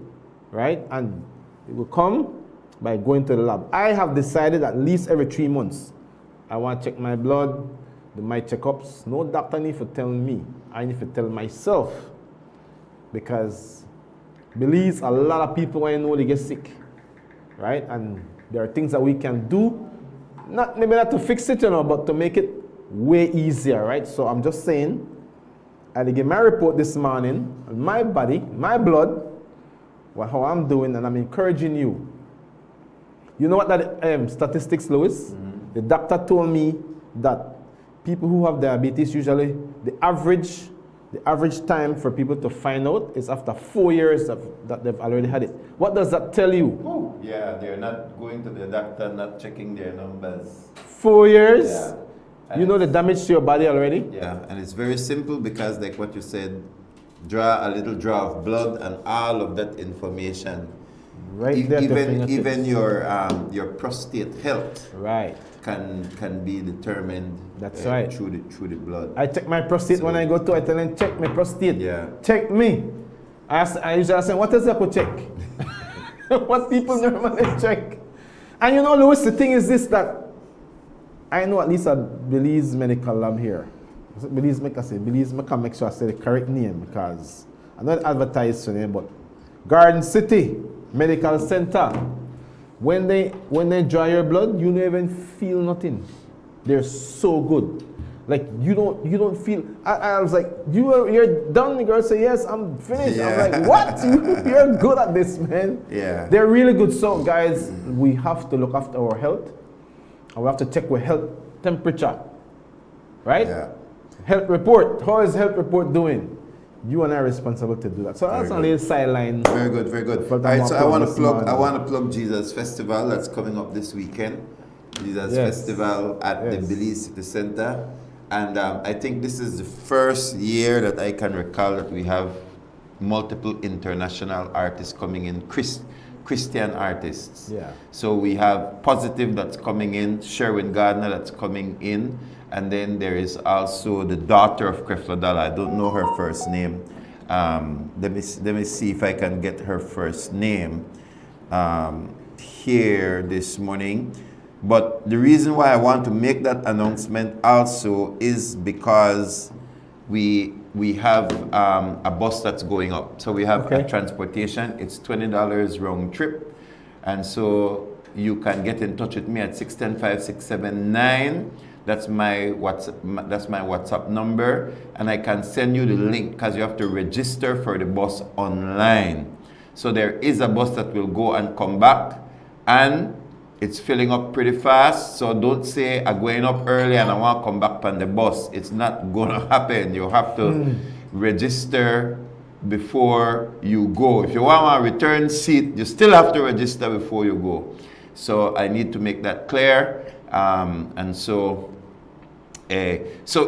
right? And it will come by going to the lab. I have decided at least every 3 months, I want to check my blood, do my checkups. No doctor need to tell me. I need to tell myself. Because Belize, a lot of people I know they get sick, right? And there are things that we can do, maybe not to fix it, but to make it way easier, right? So I'm just saying, I get my report this morning, on my body, my blood, how I'm doing, and I'm encouraging you. You know what that statistics, Louis? The doctor told me that people who have diabetes, usually the average time for people to find out is after 4 years that they've already had it. What does that tell you? Oh, yeah, they're not going to the doctor, not checking their numbers. 4 years? Yeah. You know the damage to your body already? Yeah, and it's very simple because like what you said, draw a little draw of blood and all of that information. Right there, even your prostate health right can be determined. That's right. through the blood. I check my prostate when I go to. I tell them check my prostate. Yeah. Check me. I usually ask them, what is that to check? What people normally check. And you know, Louis, the thing is this, that I know at least a Belize medical lab here. Belize make sure I say the correct name, because I'm not advertised to name, but Garden City Medical Center. When they draw your blood, you don't even feel nothing. They're so good. Like you don't feel. I was like, you're done. The girl say, yes, I'm finished. Yeah. I'm like, what? You're good at this, man. Yeah. They're really good. So guys, we have to look after our health, and we have to check our health temperature, right? Yeah. Health report. How is health report doing? You and I are responsible to do that. So that's only a sideline. Very good, very good. All right, so I want to plug Jesus Festival that's coming up this weekend. Jesus Festival at the Belize City Center. And I think this is the first year that I can recall that we have multiple international artists coming in, Christian artists. Yeah. So we have Positive that's coming in, Sherwin Gardner that's coming in, and then there is also the daughter of Creflo Dollar. I don't know her first name. Let me see if I can get her first name here this morning. But the reason why I want to make that announcement also is because we have a bus that's going up. So we have a transportation. It's $20 round trip. And so you can get in touch with me at 610-5679. That's my WhatsApp number. And I can send you the link because you have to register for the bus online. So there is a bus that will go and come back. And it's filling up pretty fast, so don't say I'm going up early and I want to come back on the bus. It's not going to happen. You have to register before you go. If you want a return seat, you still have to register before you go. So I need to make that clear. So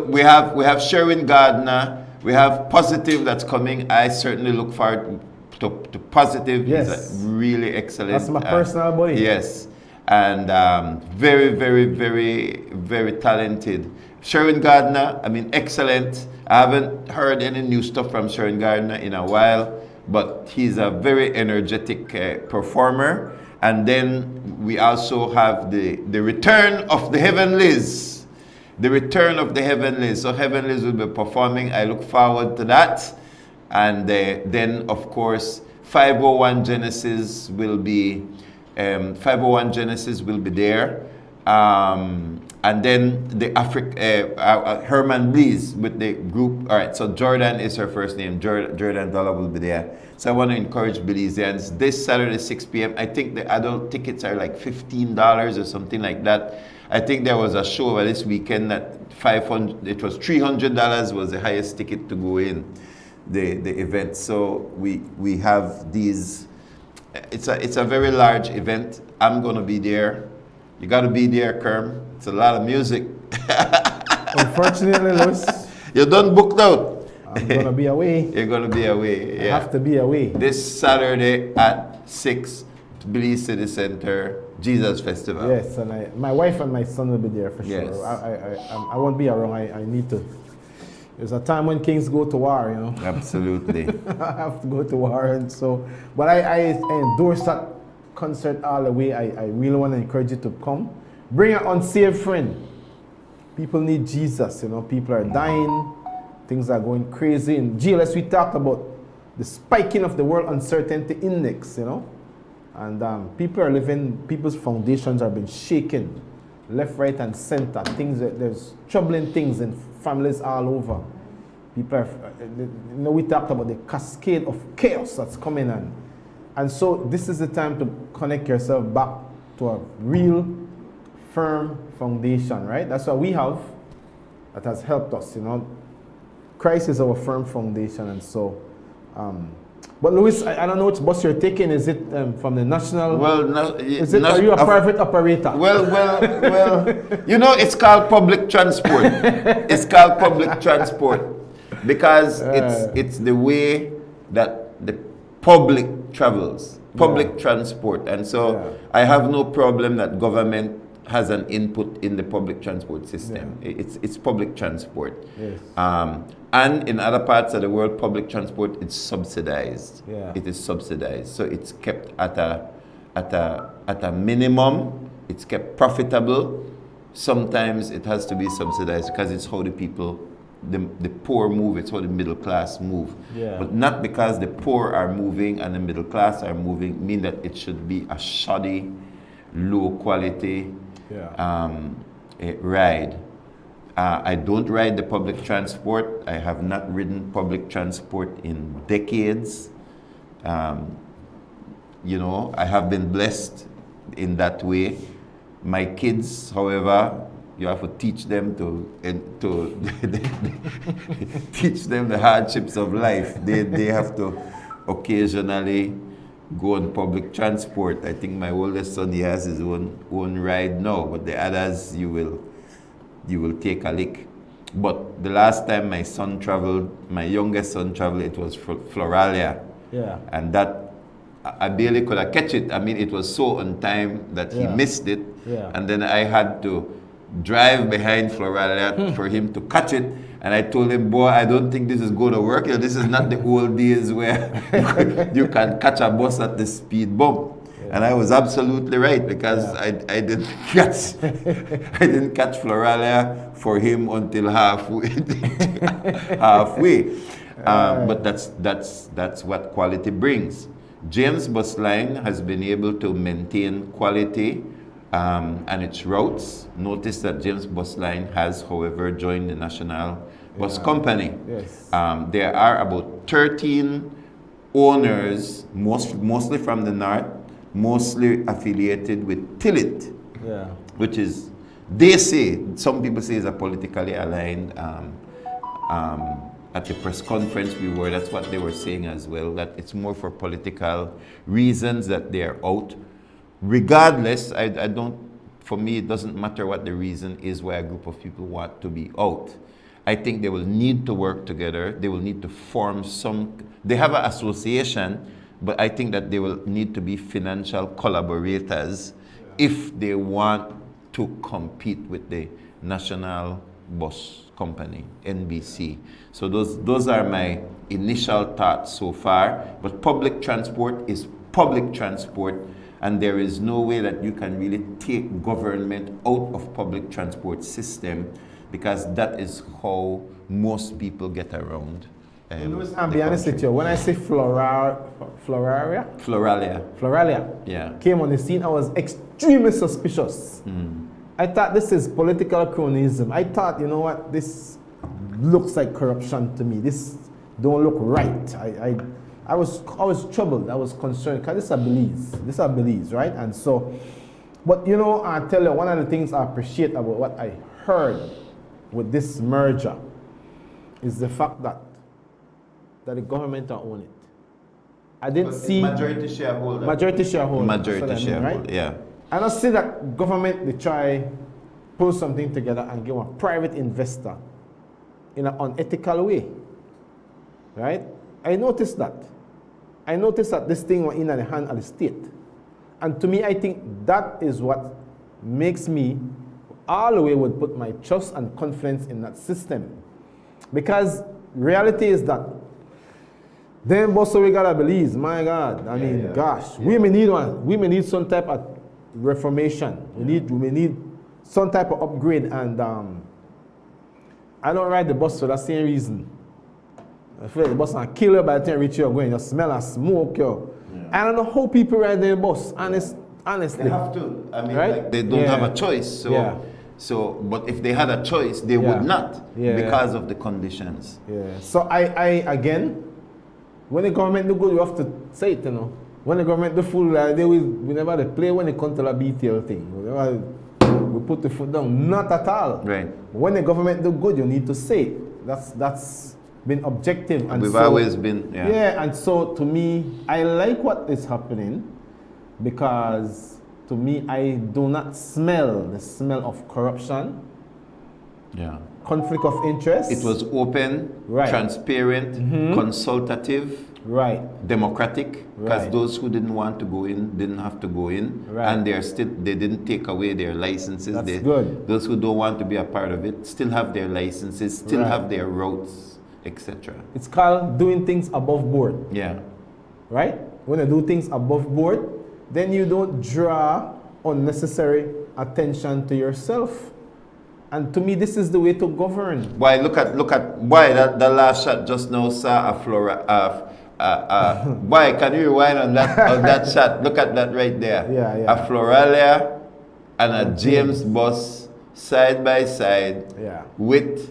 we have Sherwin Gardner, we have Positive that's coming. I certainly look forward to Positive. Yes. He's really excellent. That's my personal buddy. Yes. And very, very, very, very talented. Sherwin Gardner, I mean, excellent. I haven't heard any new stuff from Sherwin Gardner in a while, but he's a very energetic performer. And then we also have the return of the Heavenlies. The return of the Heavenlies. So Heavenlies will be performing. I look forward to that. And then, of course, 501 Genesis will be 501 Genesis will be there. And then the Herman Blees with the group. All right, so Jordan is her first name. Jordan Dollar will be there. So I want to encourage Belizeans this Saturday, 6 p.m. I think the adult tickets are like $15 or something like that. I think there was a show over this weekend that it was $300 was the highest ticket to go in the event. So we have these. It's a very large event. I'm gonna be there. You gotta be there, Kerm. It's a lot of music. Unfortunately, Louis, you're done booked out. I'm gonna be away. You're gonna be away. I have to be away. This Saturday at 6, Belize City Center, Jesus Festival. Yes, and my wife and my son will be there for sure. Yes. I won't be around. I need to There's a time when kings go to war, you know. Absolutely. I have to go to war, and so, but I endorse that concert all the way. I really want to encourage you to come. Bring an unsaved friend. People need Jesus, you know. People are dying. Things are going crazy. In GLS, we talked about the spiking of the World Uncertainty Index, you know. And people's foundations are being shaken, left, right, and center. There's troubling things in families all over. People are, you know, we talked about the cascade of chaos that's coming on. And so this is the time to connect yourself back to a real, firm foundation, right? That's what we have that has helped us, you know. Christ is our firm foundation, and so, but Louis, I don't know which bus you're taking. Is it from the national? Well, no, are you a private operator? Well, you know, it's called public transport. It's called public transport because it's the way that the public travels, public transport. And so I have no problem that government has an input in the public transport system. It's public transport. Yes. And in other parts of the world, public transport is subsidized. It is subsidized. So it's kept at a minimum. It's kept profitable. Sometimes it has to be subsidized because it's how the people, the poor move. It's how the middle class move. But not because the poor are moving and the middle class are moving, mean that it should be a shoddy, low quality ride. I don't ride the public transport. I have not ridden public transport in decades. You know, I have been blessed in that way. My kids, however, you have to teach them to teach them the hardships of life. They have to occasionally go on public transport. I think my oldest son, he has his own ride now, but the others you will take a lick. But the last time my son traveled, my youngest son traveled, it was Floralia. And that, I barely could have catch it. I mean, it was so on time that he missed it. And then I had to drive behind Floralia for him to catch it. And I told him, boy, I don't think this is going to work. This is not the old days where you can catch a bus at the speed bump. And I was absolutely right because I didn't catch Floralia for him until halfway. But that's what quality brings. James Bus Line has been able to maintain quality and its routes. Notice that James Bus Line has, however, joined the National Bus Company. There are about 13 owners, mostly from the north, mostly affiliated with Tillit, which is, they say, some people say is a politically aligned. At the press conference we were, that's what they were saying as well, that it's more for political reasons that they are out. Regardless, I don't, for me, it doesn't matter what the reason is why a group of people want to be out. I think they will need to work together. They will need to form they have an association, but I think that they will need to be financial collaborators if they want to compete with the National Bus Company, NBC. So those are my initial thoughts so far. But public transport is public transport, and there is no way that you can really take government out of public transport system, because that is how most people get around. I'll be honest with you, when I say Floralia came on the scene, I was extremely suspicious. I thought this is political cronyism. I thought, you know what, this looks like corruption to me. This don't look right. I was troubled. I was concerned because this are Belize, right? And so, but you know, I tell you, one of the things I appreciate about what I heard with this merger is the fact that the government are own it. I didn't see majority shareholder. Right? Yeah. I don't see that government, they try pull something together and give a private investor in an unethical way, right? I noticed that. I noticed that this thing was in the hand of the state. And to me, I think that is what makes me all the way would put my trust and confidence in that system. Because reality is that them bus we gotta believe, my God. I mean, gosh, we may need one. We may need some type of reformation. We may need some type of upgrade. And I don't ride the bus for that same reason. I feel like the bus will kill you by the time you reach your going. You smell and smoke, yo. I don't know how people ride the bus, honestly. They have to. I mean, right? like, they don't have a choice. So, but if they had a choice, they would not because of the conditions. Yeah. So I again, when the government do good, you have to say it, you know. When the government do fool, whenever they play when they come to the BTL thing. Whenever we put the foot down. Not at all. Right. When the government do good, you need to say it. That's been objective. And we've always been, yeah, and so to me, I like what is happening because to me, I do not smell the smell of corruption. Yeah. Conflict of interest. It was open, transparent, consultative, democratic. Because those who didn't want to go in didn't have to go in, and they didn't take away their licenses. That's good. Those who don't want to be a part of it still have their licenses, still have their routes, etc. It's called doing things above board. Yeah. Right? When you do things above board, then you don't draw unnecessary attention to yourself. And to me, this is the way to govern. Why, look at why the last shot just now saw a flora why, can you rewind on that shot? Look at that right there. A Floralia and a James bus side by side with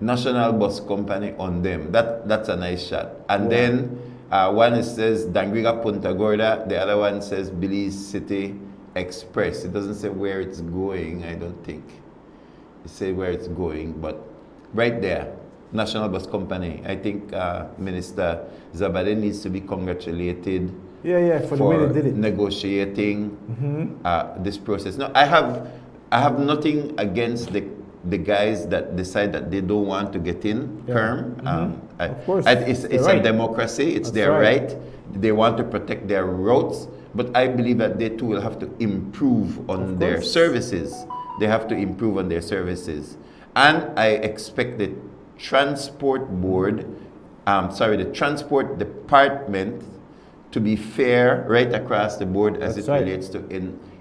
National Bus Company on them. That's a nice shot. And then one says Dangriga Punta Gorda, the other one says Belize City Express. It doesn't say where it's going, I don't think. It says where it's going, but right there, National Bus Company. I think Minister Zabade needs to be congratulated for the way they did it. Negotiating this process. Now, I have nothing against the guys that decide that they don't want to get in perm. Of course. It's a democracy. It's their right. They want to protect their roads. But I believe that they too will have to improve on their services. They have to improve on their services. And I expect the transport board, the transport department to be fair right across the board as relates to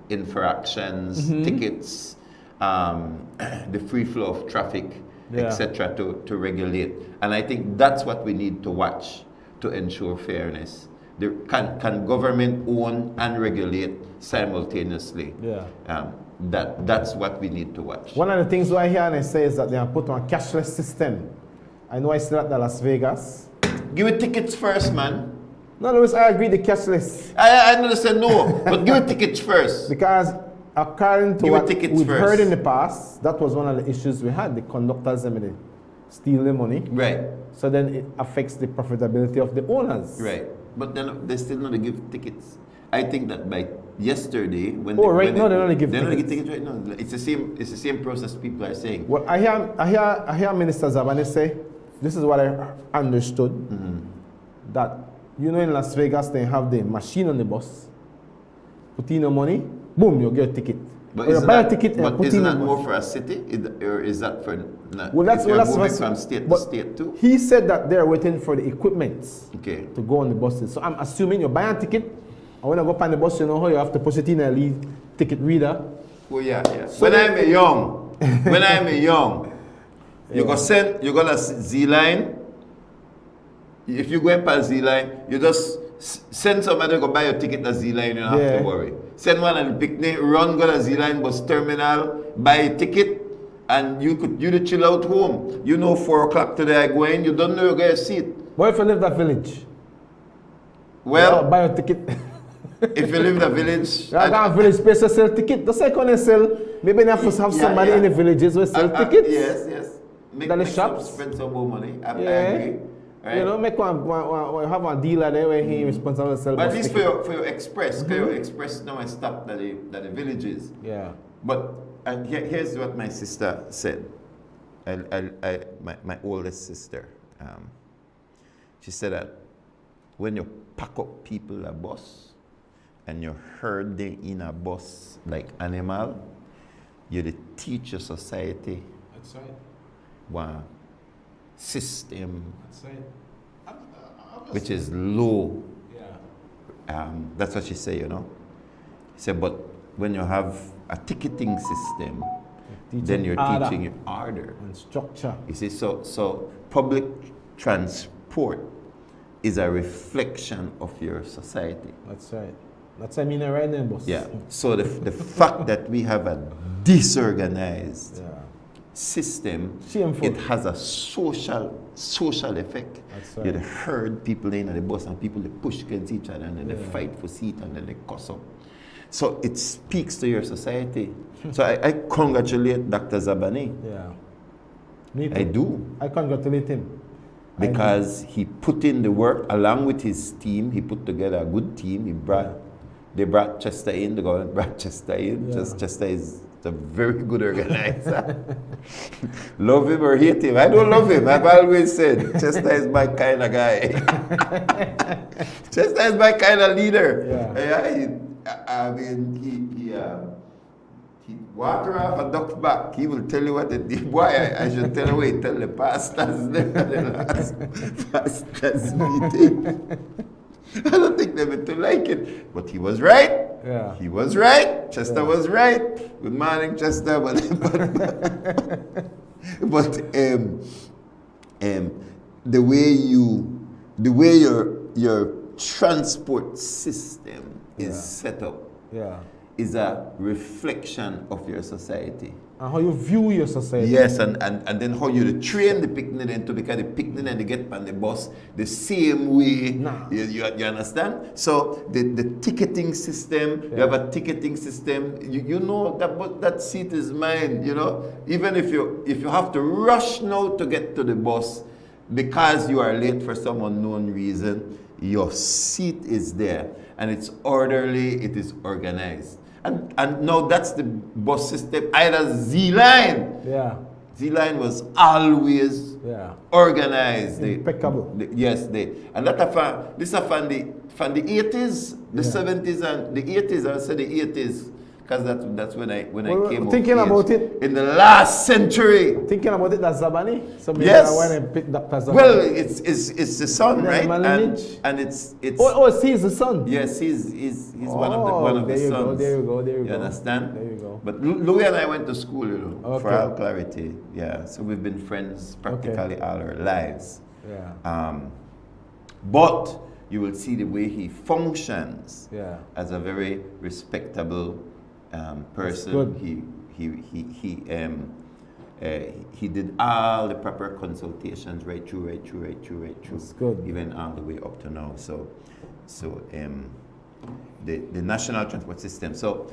infractions, tickets, the free flow of traffic, etc. to regulate. And I think that's what we need to watch to ensure fairness. Can government own and regulate simultaneously? That's what we need to watch. One of the things I hear and I say is that they have put on a cashless system. I know I still at the Las Vegas. Give it tickets first, man. No, Louis, I agree the cashless. I understand, no, but give it tickets first. Because according to what we've heard in the past, that was one of the issues we had. The conductors, they steal the money. Right. So then it affects the profitability of the owners. Right. But then they still not give tickets. I think that by yesterday, when they don't give tickets. They don't give tickets right now. It's the same process people are saying. Well, I hear Minister Zabane say, this is what I understood, that in Las Vegas they have the machine on the bus, put in your money, boom, you get a ticket. But or you buy a ticket and put isn't in that more for a city, or is that for? That's moving from state to state too. He said that they're waiting for the equipment to go on the buses. So I'm assuming you buy a ticket, and when I go up on the bus, you know how you have to push it in a lead ticket reader. Oh yeah. So when I'm young, you go Z-Line. If you go in past Z-Line, you just send somebody to go buy your ticket to Z-Line, you don't have to worry. Send one at the picnic, run, go to Z-Line bus terminal, buy a ticket, and you to chill out home. 4 o'clock today I go in, you don't know you get a seat. What if you live that village? Well, buy a ticket. If you live in the village, that village space to sell ticket. The second sell, maybe they have to have somebody in the villages who sell tickets. Yes. Make the shops. Spend some more money. I agree. Right. Make one have a dealer there where he responsible to sell. But at least for your express, your express now I stopped at the villages. Yeah. But here's what my sister said. My oldest sister. She said that when you pack up people a bus and you herd them in a bus like animal, you teach your society. That's right. Wow. system, That's right. which is low. Yeah. That's what she said, you know. She said, but when you have a ticketing system, then you're teaching it order and structure. You see, so public transport is a reflection of your society. That's right. That's what I mean right now, boss. Yeah. So the fact that we have a disorganized system, Shameful. it has a social effect. That's right. You heard people in the bus and people they push against each other and then they fight for seat and then they cuss up. So it speaks to your society. So I congratulate Dr. Zabani. Yeah. Me too. I do. I congratulate him. Because he put in the work along with his team. He put together a good team. They brought Chester in. The government brought Chester in. Yeah. Chester is a very good organizer. Love him or hate him. I don't love him. I've always said Chester is my kind of guy. Chester is my kind of leader. I mean, he walk around and duck back. He will tell you what it did. Boy, I should tell you, tell the pastors the last pastors meeting. I don't think they would like it. But he was right. Yeah. He was right. Chester was right. Good morning, Chester. But the way your transport system is set up is a reflection of your society. And how you view your society. Yes, and then how you train the picnic then to because the picnic and they get on the bus the same way. You understand? So the ticketing system, you have a ticketing system, you know that seat is mine, you know. Even if you have to rush now to get to the bus because you are late for some unknown reason, your seat is there and it's orderly, it is organized. And now that's the bus system. Either Z-Line. Yeah. Z-Line was always organized. Impeccable. And that this is from the 80s, the 70s and the 80s. I would say the 80s. Because that's when I came up. Thinking about it in the last century. Thinking about it, that's Zabani. So maybe yes. I want to pick Dr. Zabani. Well, it's the son, right? And it's he's the son. Yes, he's one of the sons. There you go. You understand? There you go. But Louis and I went to school, you know, for all clarity. Yeah, so we've been friends practically all our lives. Yeah. But you will see the way he functions as a very respectable person. He did all the proper consultations right through. That's good. Even all the way up to now. So the national transport system. So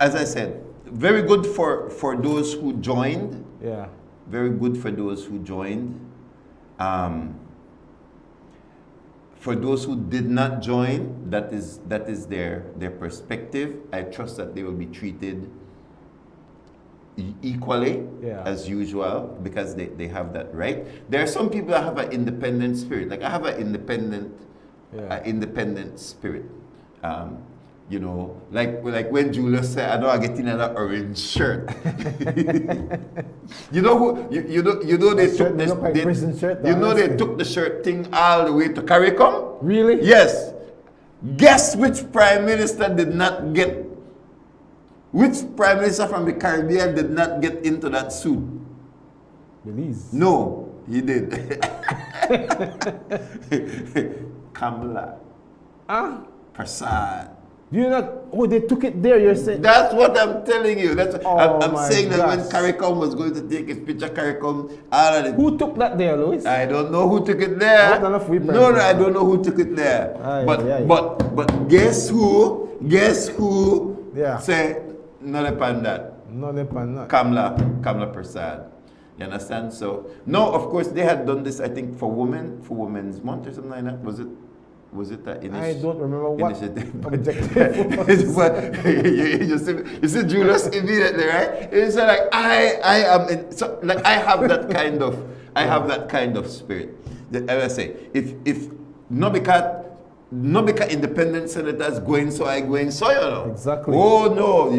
as I said, very good for those who joined. Yeah. Very good for those who joined. For those who did not join, that is their perspective. I trust that they will be treated equally as usual because they have that right. There are some people that have an independent spirit. Like I have an independent spirit. You know, like when Julius said, "I know I get in an orange shirt." you know they took this. They took the shirt thing all the way to CARICOM. Really? Yes. Guess which prime minister did not get? Which prime minister from the Caribbean did not get into that suit? Belize. No, he did. Kamala. Prasad. You not? Oh, they took it there. You're saying? That's what I'm telling you. I'm saying that when gosh. CARICOM was going to take his picture, CARICOM. Who took that there, Louis? I don't know who took it there. Not enough No, I don't know who took it there. But guess who? Yeah. Say not upon that. Not upon that. Kamala Prasad. You understand? So no, of course they had done this. I think for Women's Month or something like that. Was it that initiative? I don't remember what objective you see Julius immediately, right? It's like I am so like I have that kind of spirit. As I say, if not because no, because independent senators going so, I going so, you know. Exactly. Oh, no,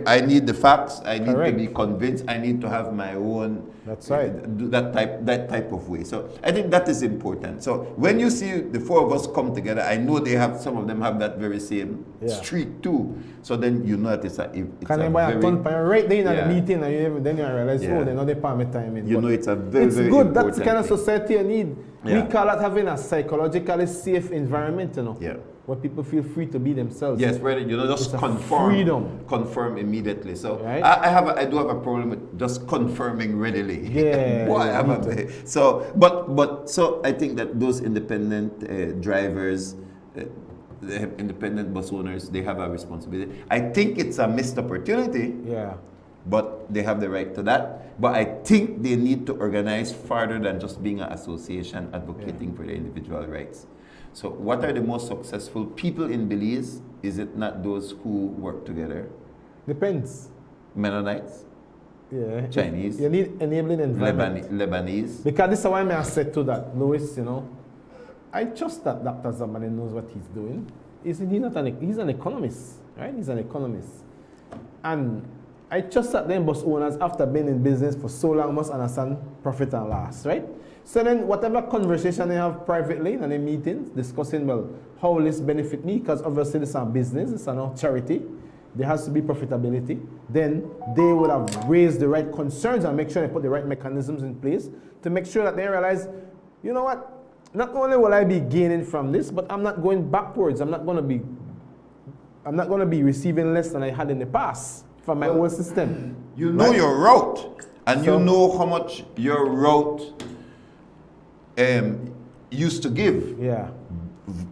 I need the facts. I need Correct. to be convinced. I need to have my own. That's right. Do that type of way. So I think that is important. So when you see the four of us come together, I know some of them have that very same streak too. So then you know that it's a right there in the meeting, and then you realize, oh, they're not the permit time in. You know, it's a very, it's very good. important That's the kind of society you need. Yeah. We call it having a psychologically safe environment, you know. Yeah. Where people feel free to be themselves. Yes, where just confirm. Freedom. Confirm immediately. So right? I do have a problem with just confirming readily. Yeah. Boy, so I think that those independent drivers, the independent bus owners, they have a responsibility. I think it's a missed opportunity. Yeah. But they have the right to that. But I think they need to organize farther than just being an association advocating for their individual rights. So what are the most successful people in Belize? Is it not those who work together? Depends. Mennonites? Yeah. Chinese? You need enabling environment. Lebanese? Because this is why I said to that, Louis, you know, I trust that Dr. Zabane knows what he's doing. He's an economist, right? He's an economist. And I trust that them bus owners, after being in business for so long, must understand profit and loss, right? So then whatever conversation they have privately in their meetings, discussing, well, how will this benefit me? Because obviously this is a business, it's a charity. There has to be profitability. Then they would have raised the right concerns and make sure they put the right mechanisms in place to make sure that they realize, you know what, not only will I be gaining from this, but I'm not going backwards. I'm not going to be receiving less than I had in the past from my own system. You know your route, and you know how much your route used to give. Yeah.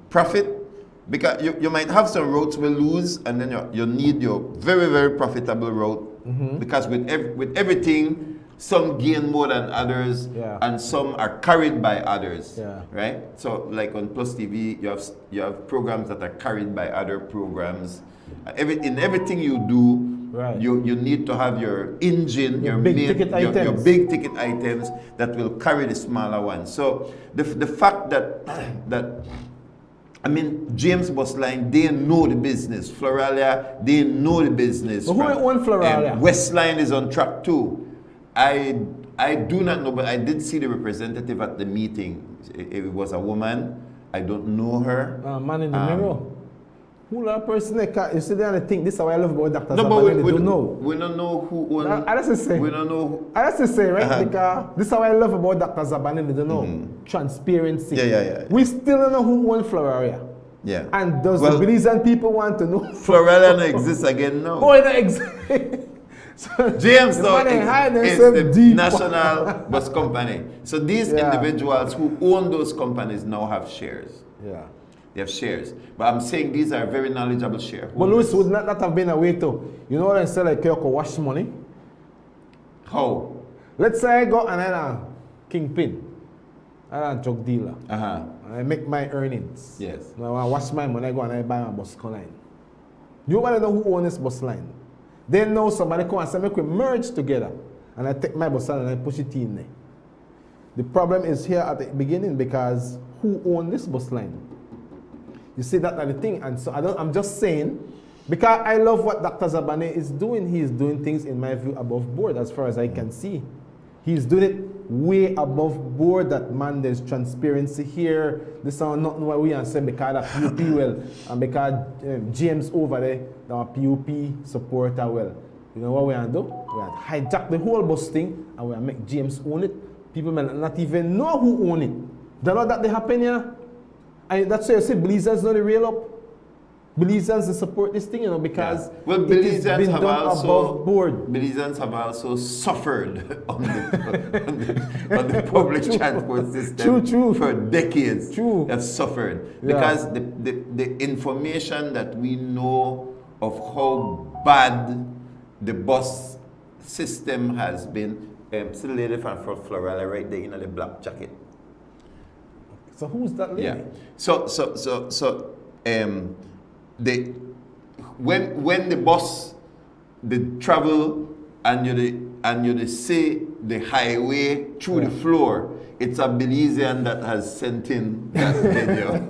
Profit, because you might have some routes will lose, and then you need your very, very profitable route. Because with everything, some gain more than others, and some are carried by others. Right? So like on PlusTV, you have programs that are carried by other programs. In everything you do, you need to have your engine, your big ticket items that will carry the smaller ones. So the fact that James Bus Line, they know the business. Floralia, they know the business. But who owns Floralia? West Line is on track too. I do not know, but I did see the representative at the meeting. It was a woman. I don't know her. Man in the mirror. Who that person you see there and think this is how I love about Dr. No, Zabane, but we don't know. We don't know who owns. I just say. We don't know. I just say, right? Because this is how I love about Dr. Zabane, we don't know. Transparency. Yeah. We still don't know who owns Floralia. Yeah. And does the Belizean people want to know? Floralia don't exist again now. Oh, it don't exist. James though is the national bus company. So these individuals who own those companies now have shares. Yeah. They have shares. But I'm saying these are very knowledgeable shareholders. But Louis, would not have been a way to, you know what I say, like Kyoko wash money? How? Let's say I go and I'm a kingpin. I'm a drug dealer. And I make my earnings. Yes. Now I wash my money, I go and I buy my bus line. You want to know who owns this bus line? Then now somebody come and say, make we merge together. And I take my bus line and I push it in there. The problem is here at the beginning because who owns this bus line? You see that the thing, and so I'm just saying, because I love what Dr. Zabane is doing. He is doing things, in my view, above board as far as I can see. He's doing it way above board. That man, there's transparency here. This is not what we are saying because of PUP well, and because James over there, our PUP supporter well. You know what we are do? We are hijack the whole bus thing and we are make James own it. People may not even know who own it. The lot that they happen here. And that's why you say Belizeans not the real up. Belizeans support this thing, you know, because Belizeans have above board. Belizeans have also suffered on the public transport system for decades. Have suffered because the information that we know of how bad the bus system has been. See the lady from Florella right there in the black jacket. So who's that lady? Yeah. So when the bus the travel and you see the highway through the floor, it's a Belizean that has sent in that video.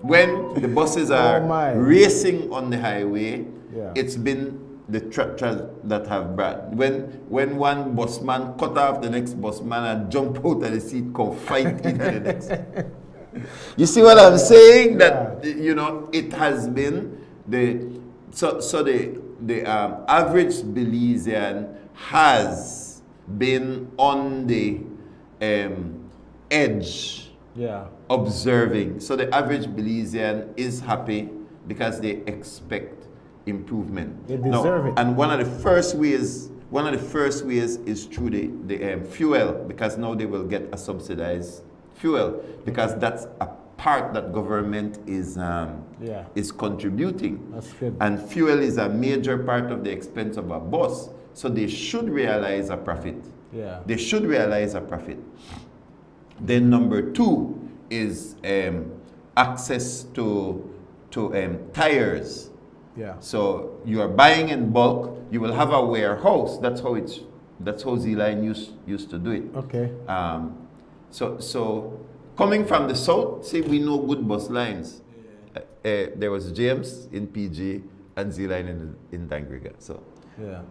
when the buses are racing on the highway, Yeah. it's been the trucks that have brought. When one busman cut off the next busman and jump out of the seat, come fight into the next. You see what I'm saying? That you know, it has been the average Belizean has been on the edge, observing. So the average Belizean is happy because they expect improvement. They deserve it. And one of the first ways is through the fuel, because now they will get a subsidized fuel, because that's a part that government is contributing. That's good. And fuel is a major part of the expense of a bus. So they should realize a profit. Yeah. They should realize a profit. Then number 2 is access to tires. Yeah. So you are buying in bulk. You will have a warehouse. That's how Z-Line used to do it. Okay. So coming from the south, see, we know good bus lines. There was James in PG and Z-Line in Dangriga. So yeah.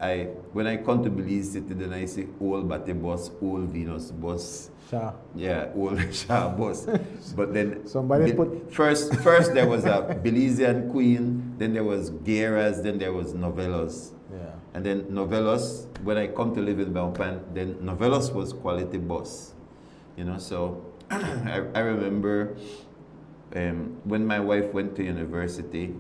I when I come to Belize City, then I see old Bate bus, old Venus bus. Shah. Yeah, old Shah bus. But then somebody put first there was a Belizean Queen, then there was Guerras, then there was Novellos. Yeah. And then Novellos, when I come to live in Belpan, then Novellos was quality bus. You know, so I remember when my wife went to university,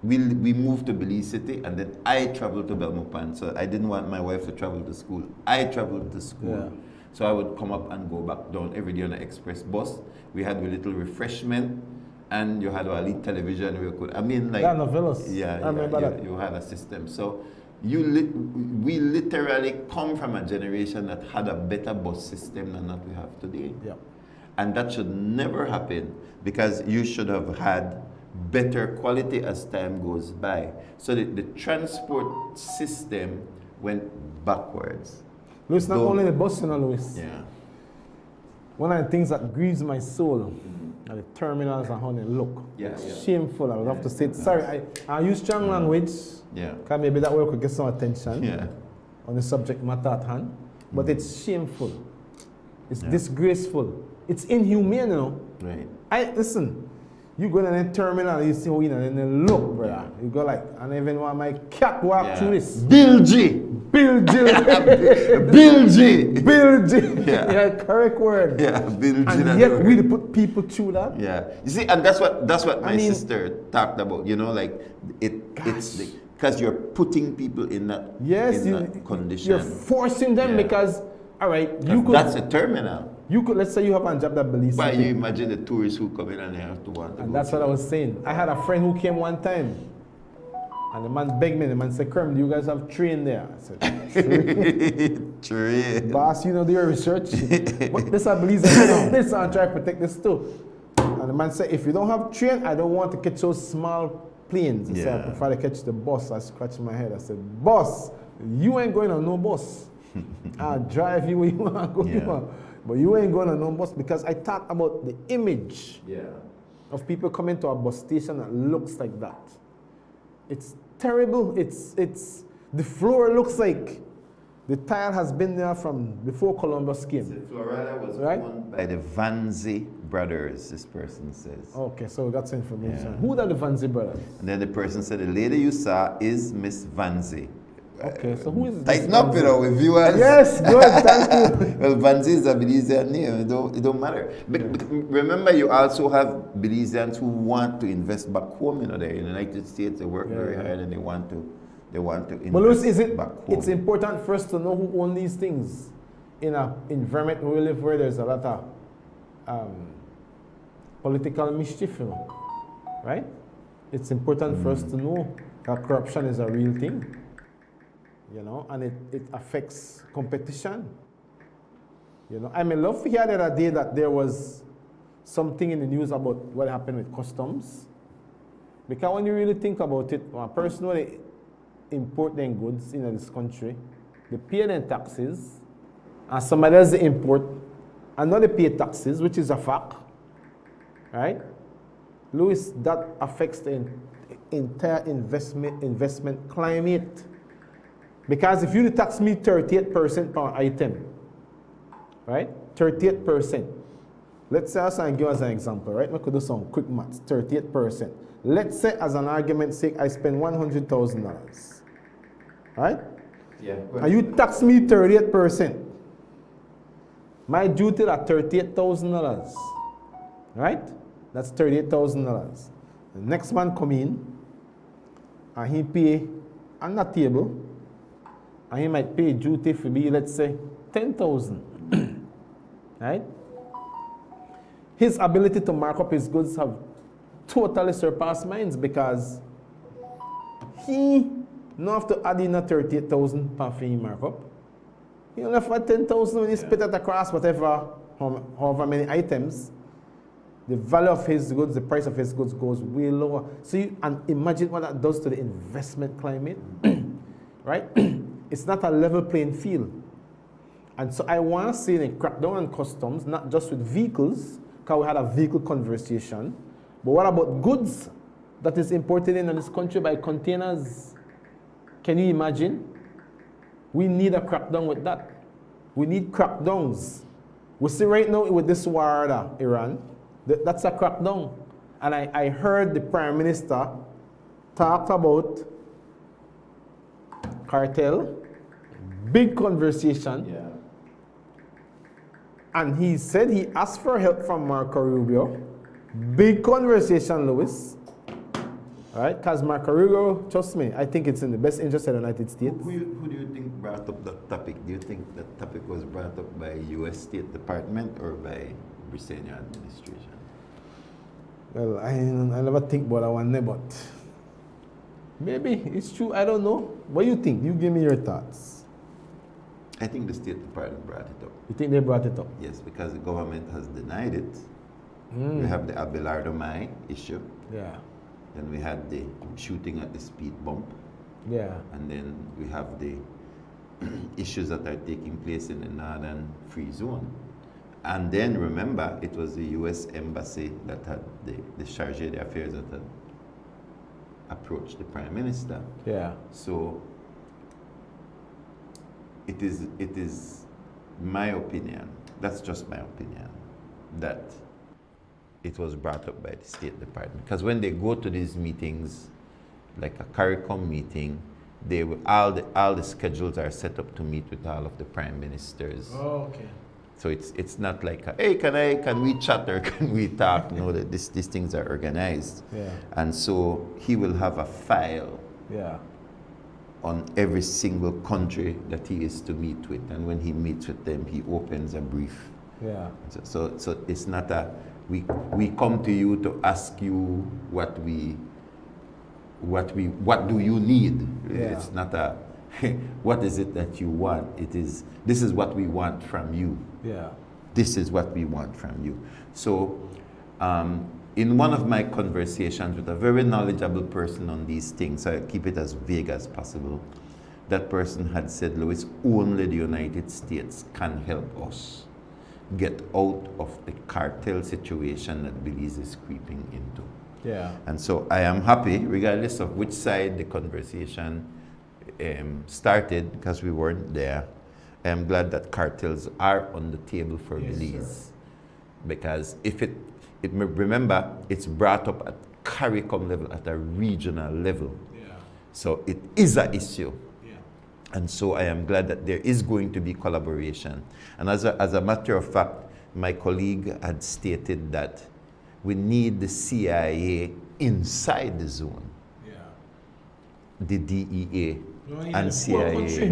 we moved to Belize City, and then I traveled to Belmopan. So I didn't want my wife to travel to school. I traveled to school. Yeah. So I would come up and go back down every day on an express bus. We had a little refreshment, and you had a little television. We could, I mean, like, Novellas. Yeah, I remember that. You had a system. So we literally come from a generation that had a better bus system than that we have today. Yeah. And that should never happen, because you should have had better quality as time goes by. So the transport system went backwards. Louis, not only the bus, you know, Louis. Yeah. One of the things that grieves my soul are the terminals and how they look. Yeah. Shameful, I would have to say it. Sorry, I use strong language. Yeah. Because maybe that way we could get some attention on the subject matter at hand. But it's shameful. It's disgraceful. It's inhumane, you know. Right. Listen. You go in the terminal, you see how you know, and then look, brother. You go like, and even want my cat walk through this. Bilgy. Yeah, correct word. Yeah, bilgy. And yet we put people through that. Yeah. You see, and that's what my sister talked about. You know, like it's because you're putting people in that that condition. You're forcing them because, all right, you could. That's a terminal. You could, let's say you have a job that Belize. But you imagine the tourists who come in and they have to want to and go that's what I was saying. I had a friend who came one time, and the man begged me. The man said, "Kerm, do you guys have train there?" I said, "Train." Boss, you know, do your research. But this I believe this I try to protect this too. And the man said, "If you don't have train, I don't want to catch those small planes. So I prefer to catch the bus." I scratched my head. I said, "Boss, you ain't going on no bus. I'll drive you where you want to go." But you ain't going on no bus, because I talk about the image of people coming to a bus station that looks like that. It's terrible. It's the floor looks like the tile has been there from before Columbus came. The Florida was owned by the Vanzi brothers, this person says. Okay, so that's information. Who are the Vanzi brothers? And then the person said, the lady you saw is Miss Vanzi. Okay, so who is Tighten up, you know, with viewers. Yes, good, thank you. Well, Vanzi is a Belizean name, it don't matter. But remember, you also have Belizeans who want to invest back home, you know, there in the United States. They work very hard and they want to invest but Louis, back home. It's important for us to know who own these things in an environment where we live, where there's a lot of political mischief, you know, right? It's important for us to know that corruption is a real thing. You know, and it affects competition. You know, I may love to hear the other day that there was something in the news about what happened with customs. Because when you really think about it, when a person when they import their goods in this country, they pay their taxes, and somebody else they import, and not they pay taxes, which is a fact, right? Louis, that affects the entire investment climate. Because if you tax me 38% per item, right? 38%. Let's say, I'll give us an example, right? I could do some quick maths, 38%. Let's say, as an argument's sake, I spend $100,000, right? Yeah. And you tax me 38%. My duty is $38,000, right? That's $38,000. The next man come in, and he pay on the table, and he might pay duty for me, let's say, $10,000, right? His ability to mark up his goods have totally surpassed mine because he don't have to add in a 38,000 per fee markup. He only have 10,000 when he split it across whatever, however many items. The value of his goods, the price of his goods goes way lower. So and imagine what that does to the investment climate, right? It's not a level playing field. And so I want to see a crackdown on customs, not just with vehicles, because we had a vehicle conversation, but what about goods that is imported in this country by containers? Can you imagine? We need a crackdown with that. We need crackdowns. We see right now with this war in Iran, that's a crackdown. And I heard the Prime Minister talk about cartel, big conversation. Yeah. And he said he asked for help from Marco Rubio. Big conversation, Louis. All right, because Marco Rubio, trust me, I think it's in the best interest of the United States. Who do you think brought up that topic? Do you think that topic was brought up by U.S. State Department or by Brisenia administration? Well, I never think about that one, but maybe it's true. I don't know. What do you think? You give me your thoughts. I think the State Department brought it up. You think they brought it up? Yes, because the government has denied it. We have the Abelardo Mine issue. Yeah. Then we had the shooting at the speed bump. Yeah. And then we have the issues that are taking place in the Northern Free Zone. And then remember, it was the U.S. Embassy that had the Charge d'Affaires that had approached the Prime Minister. Yeah. So it is my opinion, that's just my opinion, that it was brought up by the State Department. Because when they go to these meetings, like a CARICOM meeting, they will, all the schedules are set up to meet with all of the prime ministers. Oh, okay. So it's not like, hey, can we chat or can we talk? No, that these things are organized. Yeah. And so he will have a file. Yeah. On every single country that he is to meet with, and when he meets with them, he opens a brief. Yeah. So it's not a we come to you to ask you what do you need. Yeah. It's not a what is it that you want. It is this is what we want from you. Yeah. This is what we want from you. So. In one of my conversations with a very knowledgeable person on these things, I keep it as vague as possible, that person had said, Louis, only the United States can help us get out of the cartel situation that Belize is creeping into. Yeah. And so I am happy, regardless of which side the conversation started, because we weren't there. I am glad that cartels are on the table for Belize. Sir. Because if remember, it's brought up at CARICOM level, at a regional level. Yeah. So it is an issue. Yeah. And so I am glad that there is going to be collaboration. And as a matter of fact, my colleague had stated that we need the CIA inside the zone. Yeah. The DEA and CIA.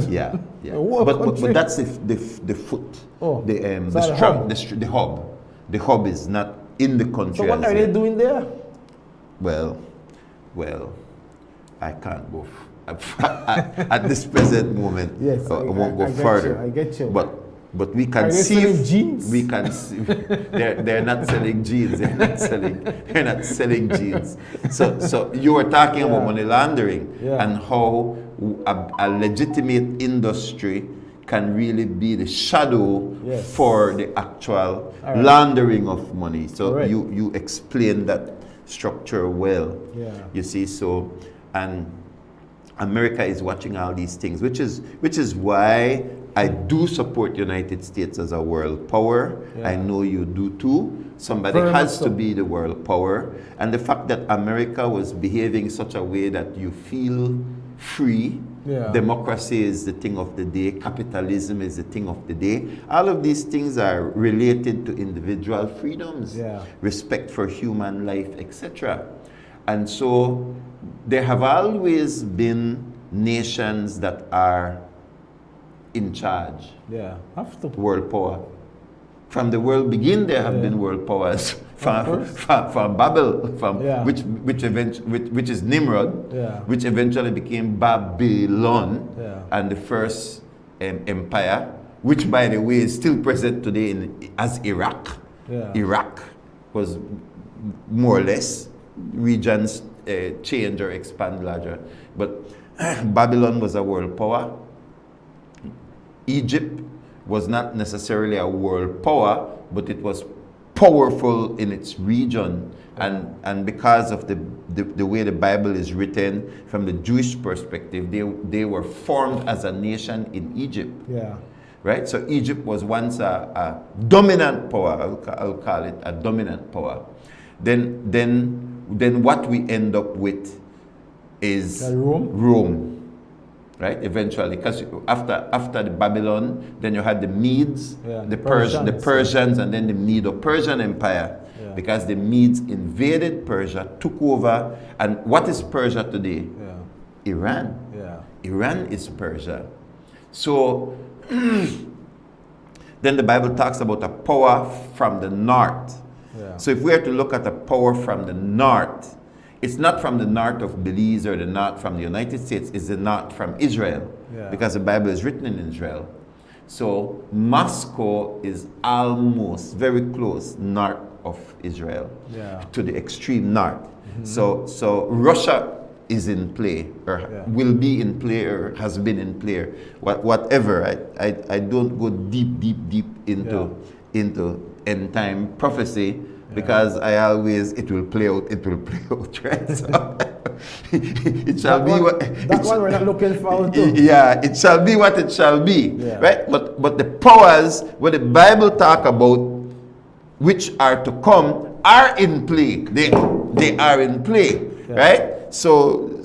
Yeah, yeah. But that's the foot. Oh, the hub. The hub is not in the country. So what are they doing there? Well, I can't go at this present moment. Yes, I won't go further. I get you. But we can see. Are they selling jeans? We can see. They're not selling jeans. They're not selling jeans. So you were talking about money laundering and how a legitimate industry can really be the shadow Yes. for the actual All right. laundering of money. So Correct. you explain that structure well. Yeah. You see, so, and America is watching all these things, which is why I do support United States as a world power. Yeah. I know you do too. Somebody Very has much so. to be the world power. And the fact that America was behaving such a way that you feel free, Yeah. democracy is the thing of the day, capitalism is the thing of the day. All of these things are related to individual freedoms, Yeah. respect for human life, etc. And so there have always been nations that are in charge. Yeah, have to. World power. From the world begin, there have been world powers. From Babel, which is Nimrod, which eventually became Babylon, and the first empire, which by the way is still present today as Iraq. Yeah. Iraq was more or less regions change or expand larger, but Babylon was a world power. Egypt was not necessarily a world power, but it was powerful in its region. And because of the way the Bible is written, from the Jewish perspective, they were formed as a nation in Egypt. Yeah. Right? So Egypt was once a dominant power, I'll call it a dominant power. Then what we end up with is Rome. Right, eventually, because after the Babylon, then you had the Medes, the Persians, and then the Medo-Persian Empire, because the Medes invaded Persia, took over, and what is Persia today? Iran. Iran is Persia. So then the Bible talks about a power from the north. So if we are to look at a power from the north, it's not from the north of Belize or the north from the United States, it's the north from Israel. Because the Bible is written in Israel. So Moscow is almost very close north of Israel, to the extreme north. So Russia is in play, or will be in play, or has been in play, whatever. I don't go deep into end time prophecy, because it will play out, right? So it shall be what that's what we're not looking forward to. Yeah, it shall be what it shall be, right? But the powers what the Bible talk about, which are to come, are in play. They are in play, right? So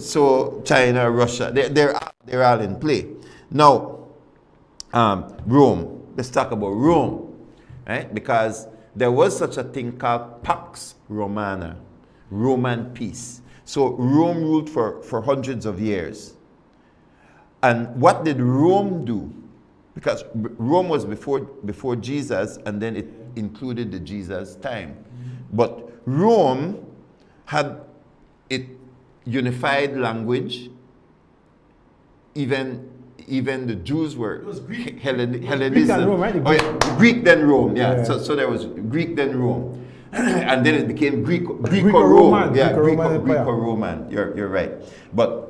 China, Russia, they're all in play. Now, Rome. Let's talk about Rome, right? Because there was such a thing called Pax Romana, Roman peace. So Rome ruled for hundreds of years. And what did Rome do? Because Rome was before Jesus, and then it included the Jesus time. But Rome had it unified language. Even the Jews were Hellenism. Greek and Rome, right? Greek then Rome, yeah. So there was Greek then Rome. And then it became Greco-Roman. Yeah, Greco-Roman. You're right. But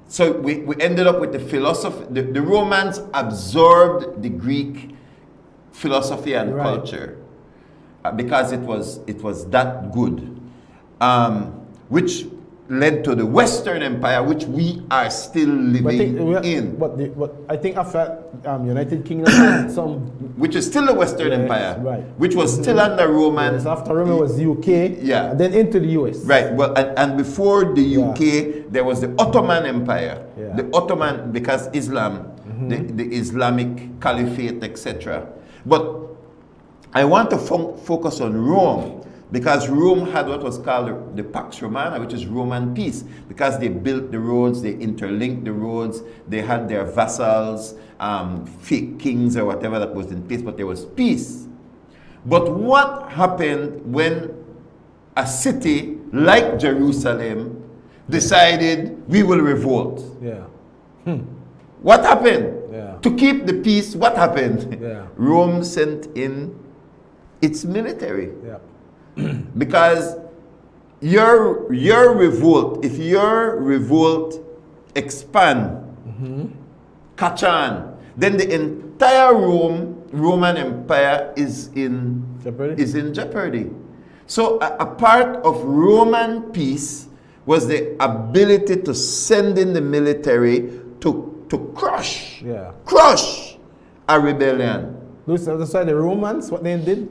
so we ended up with the philosophy. The Romans absorbed the Greek philosophy and culture because it was that good, which led to the Western Empire, which we are still living in. But I think after United Kingdom, some which is still the Western Empire, which was still under Roman. Yes, after Rome it was the UK, and then into the US. Right. Well, and before the UK, there was the Ottoman Empire. The Ottoman, because Islam, the Islamic Caliphate, etc. But I want to focus on Rome, because Rome had what was called the Pax Romana, which is Roman peace, because they built the roads, they interlinked the roads, they had their vassals, fake kings or whatever that was in place, but there was peace. But what happened when a city like Jerusalem decided we will revolt? What happened? To keep the peace, what happened? Rome sent in its military. Because your revolt, if your revolt expand, catch on, then the entire Roman Empire is in jeopardy. So a part of Roman peace was the ability to send in the military to crush a rebellion. That's why the Romans, what they did,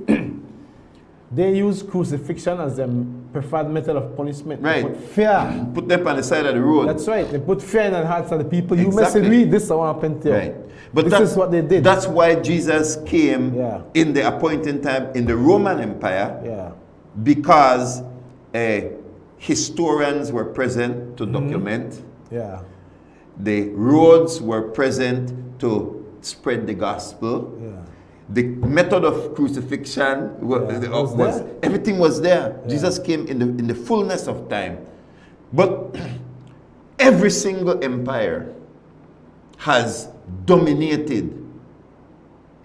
they used crucifixion as their preferred method of punishment. Right. They put fear. Put them on the side of the road. That's right. They put fear in the hearts of the people. You must agree, this is what happened to you. Right. But this is what they did. That's why Jesus came in the appointed time in the Roman Empire, because historians were present to document. The roads were present to spread the gospel. The method of crucifixion was everything was there. Jesus came in the fullness of time. But every single empire has dominated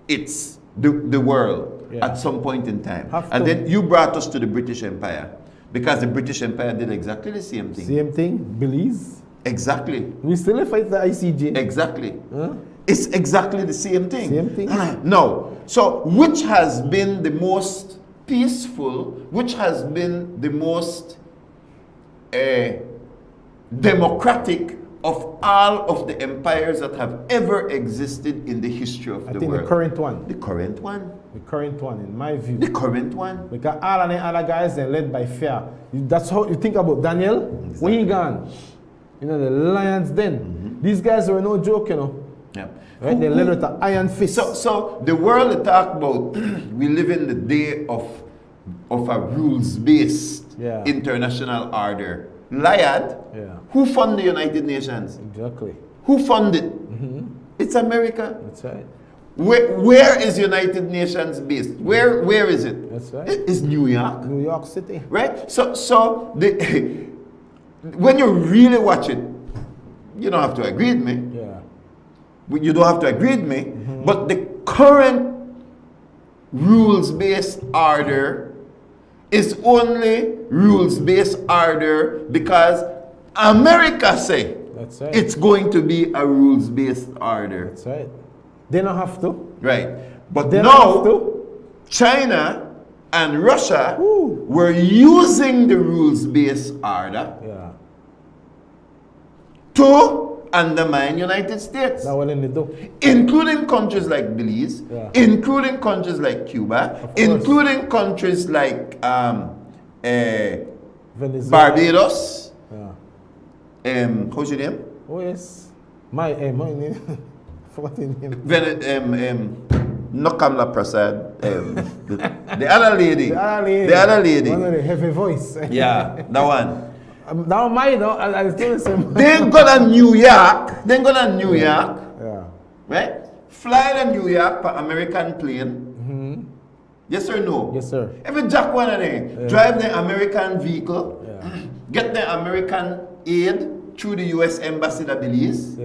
the world at some point in time. And then you brought us to the British Empire, because the British Empire did exactly the same thing. Same thing, Belize. Exactly. We still fight the ICJ. Exactly. It's exactly the same thing. Same thing. No. So which has been the most peaceful, which has been the most democratic of all of the empires that have ever existed in the history of the world? I think the current one. The current one. The current one, in my view. The current one. Because all of the other guys are led by fear. That's how you think about Daniel. When he gone, you know, the lions then. These guys were no joke, you know. Yeah. Right? They led with an iron fist. So the world they talk about, we live in the day of a rules-based international order. Liad, who fund the United Nations? Exactly. Who fund it? It's America. That's right. Where is United Nations based? Where is it? That's right. It's New York. New York City. Right? So when you really watch it, you don't have to agree with me. You don't have to agree with me. But the current rules-based order is only rules-based order because America say it's going to be a rules-based order. That's right. They don't have to. Right. But now, China and Russia were using the rules-based order to undermine United States. Including countries like Belize, including countries like Cuba, including countries like Barbados. How's your name? Oh yes. My name. Forgot his name. Not Kamala Prasad. The other lady. The other lady. One with the heavy voice. Yeah, that one. Now mine, I still the same. Then go to New York. Right? Fly to New York for American plane. Yes or no? Yes, sir. Every jack one of them. Drive the American vehicle. Get the American aid through the U.S. Embassy in Belize.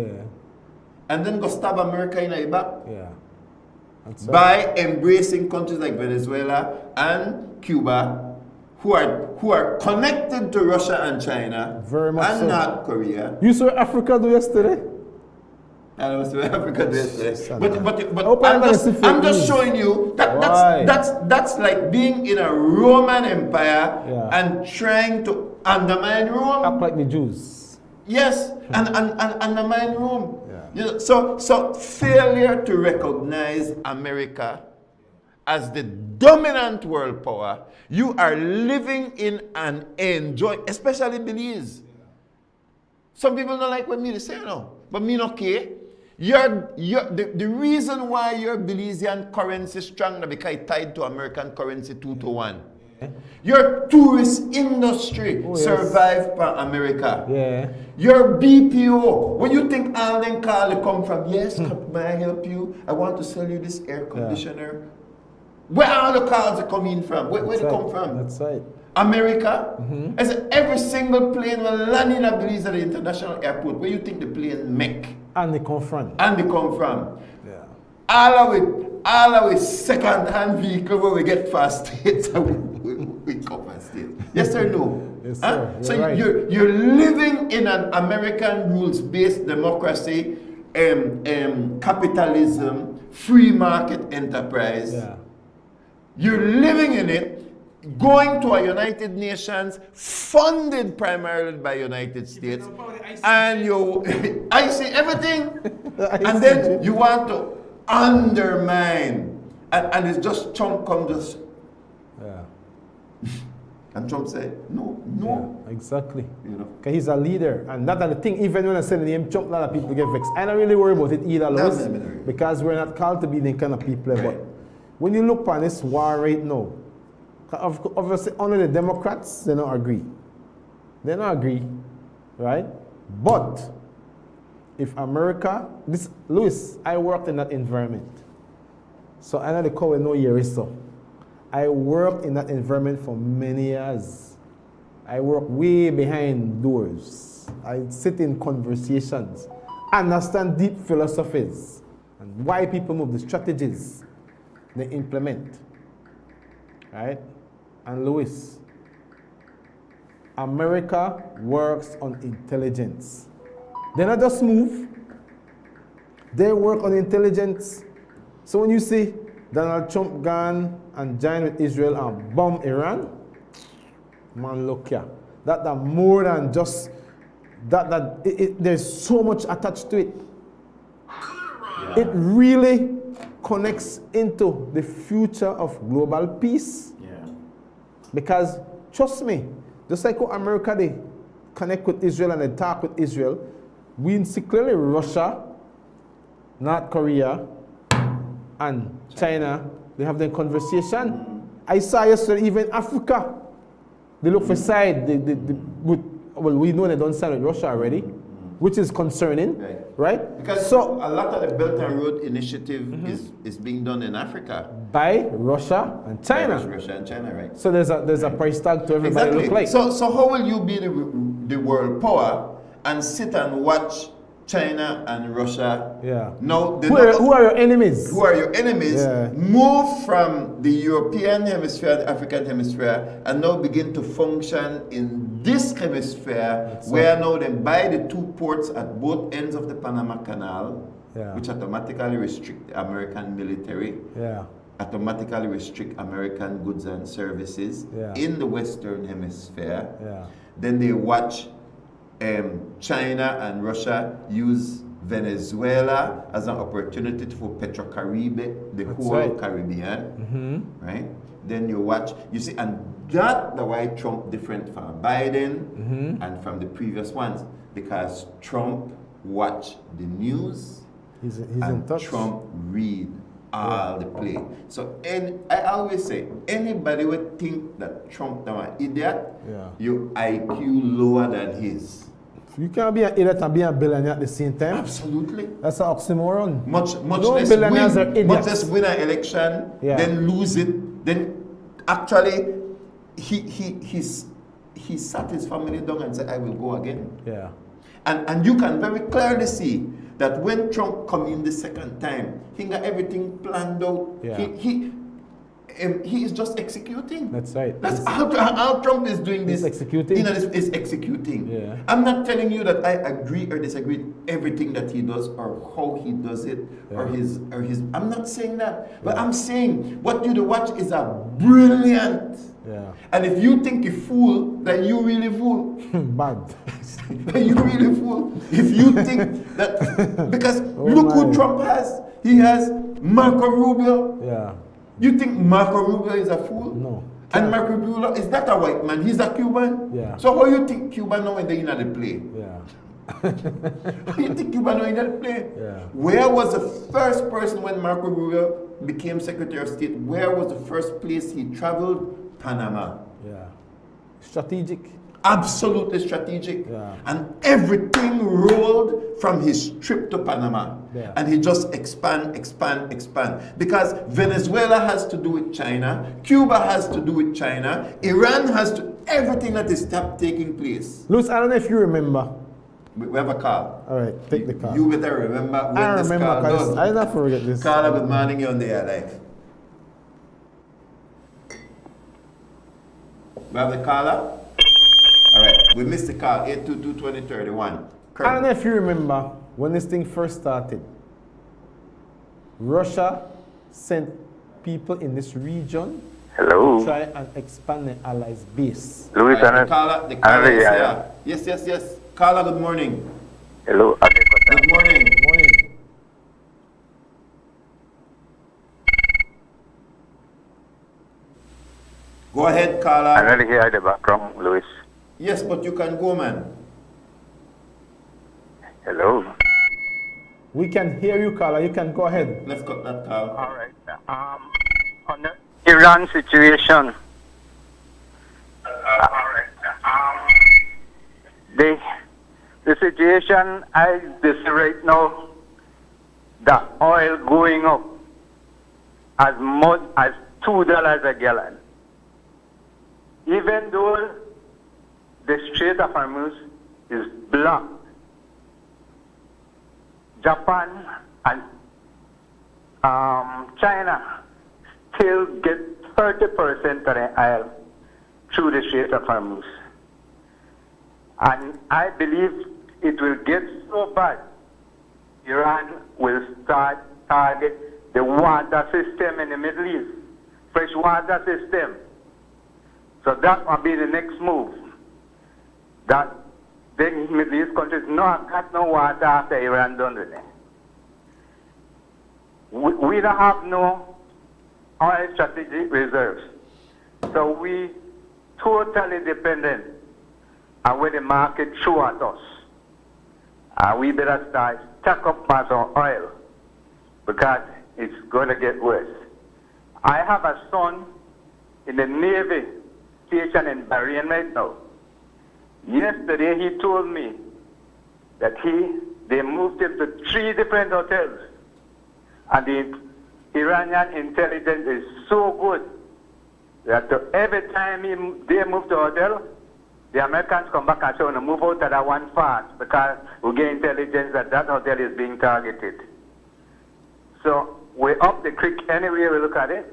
And then go stab America in the back. By embracing countries like Venezuela and Cuba, who are connected to Russia and China and North Korea. You saw Africa do yesterday? I was Africa do yesterday. But I'm just showing you that's like being in a Roman Empire and trying to undermine Rome. Act like the Jews. Yes, and undermine Rome. You know, so failure to recognize America as the dominant world power, you are living in an enjoy, especially Belize. Some people don't like what me to say now, but me not care. The reason why your Belizean currency is strong is because it's tied to American currency 2-to-1. Your tourist industry survive for America. Your BPO, when you think all them call come from, yes, may I help you? I want to sell you this air conditioner. Where all the calls are coming from? Where they come from? That's right. America. I said every single plane will land in Belize at the international airport. Where you think the plane make? And they come from. All of it second-hand vehicle where we get fast states, we come fast states. Yes or no? Yes, sir. So you're living in an American rules-based democracy capitalism, free market enterprise. Yeah. You're living in it, going to a United Nations funded primarily by United States, and you, I see everything, and then you want to undermine, and it's just Trump come just, and Trump said, no. Yeah, exactly. You know, because he's a leader, and that's the thing. Even when I say the name Trump, a lot of people get vexed. I don't really worry about it either, Louis, because we're not called to be the kind of people. But when you look on this war right now, obviously only the Democrats, they don't agree. They don't agree, right? But if America, Louis, I worked in that environment, so I know the call no year is so. I worked in that environment for many years. I work way behind doors. I sit in conversations, understand deep philosophies, and why people move, the strategies they implement, right? And Louis, America works on intelligence. They not just move, they work on intelligence. So when you see Donald Trump gone and join with Israel and bomb Iran, man, look here. That more than just there's so much attached to it. Yeah. It really connects into the future of global peace. Yeah. Because trust me, just like how America they connect with Israel and they talk with Israel, we see clearly Russia, North Korea, and China, they have their conversation. I saw yesterday even Africa, they look for side. Well, we know they don't side with Russia already, which is concerning, right? Because so a lot of the Belt and Road Initiative is being done in Africa by Russia and China. By Russia and China, right? So there's a price tag to everybody. Exactly. Look like. So how will you be the world power and sit and watch China and Russia? Yeah. No. Who are your enemies? Who are your enemies? Yeah. Move from the European hemisphere and the African hemisphere and now begin to function in this hemisphere where now they buy the two ports at both ends of the Panama Canal, which automatically restrict the American military. Yeah. Automatically restrict American goods and services in the Western hemisphere. Yeah. Then they watch China and Russia use Venezuela as an opportunity for Petrocaribe, the whole Caribbean, right? Then you watch, you see, and that's why Trump different from Biden and from the previous ones, because Trump watch the news and Trump read all the play. So, and I always say, anybody would think that Trump is an idiot, your IQ lower than his. You can't be an idiot and be a billionaire at the same time. Absolutely. That's an oxymoron. Much no billionaires are idiots. Much less win an election, then lose it, then actually he sat his family down and said, I will go again. Yeah. And you can very clearly see that when Trump come in the second time, he got everything planned out. Yeah. He is just executing. That's right. That's how Trump is doing this. He's executing. You know, is executing. Yeah. I'm not telling you that I agree or disagree with everything that he does or how he does it or his. I'm not saying that. But I'm saying what you watch is a brilliant. Yeah. And if you think you fool, then you really fool. Bad. You really fool. If you think that, because look who Trump has. He has Marco Rubio. Yeah. You think Marco Rubio is a fool? No. And Marco Rubio is not a white man. He's a Cuban. Yeah. So how you think Cuba know when they're in the play? Yeah. How you think Cuba know in the play? Yeah. Where was the first person when Marco Rubio became Secretary of State? Where was the first place he traveled? Panama. Yeah. Strategic. Absolutely strategic. Yeah. And everything rolled from his trip to Panama. Yeah. And he just expand. Because Venezuela has to do with China, Cuba has to do with China, Iran has to, everything that is taking place. Luz, I don't know if you remember. We have a call. All right, take the call. You better remember when this call does. I never forget this. Carla, good morning, you're on the air live. We have the caller? All right, we missed the call, 822-2031. I don't know if you remember, when this thing first started, Russia sent people in this region to try and expand the Allies' base. Louis, the caller is here. Yes. Carla, good morning. Hello. Good morning. Good morning. Go ahead, Carla. I really hear the background, Louis. Yes, but you can go, man. Hello. We can hear you, Carla. You can go ahead. Let's cut that call. All right. On the Iran situation. The situation I see right now, the oil going up as much as $2 a gallon. Even though the Strait of Hormuz is blocked, Japan and China still get 30% of the oil through the Strait of Hormuz. And I believe it will get so bad, Iran will start target the water system in the Middle East, fresh water system. So that will be the next move. That the Middle East countries got no water after Iran done with it. We don't have no oil strategic reserves. So we totally dependent on where the market throw at us. We better start stack up mass of oil because it's going to get worse. I have a son in the Navy station in Bahrain right now. Yesterday he told me that they moved him to 3 different hotels, and the Iranian intelligence is so good that every time they move to a hotel, the Americans come back and say, "No, move out of that one fast because we get intelligence that that hotel is being targeted." So we're up the creek anyway we look at it,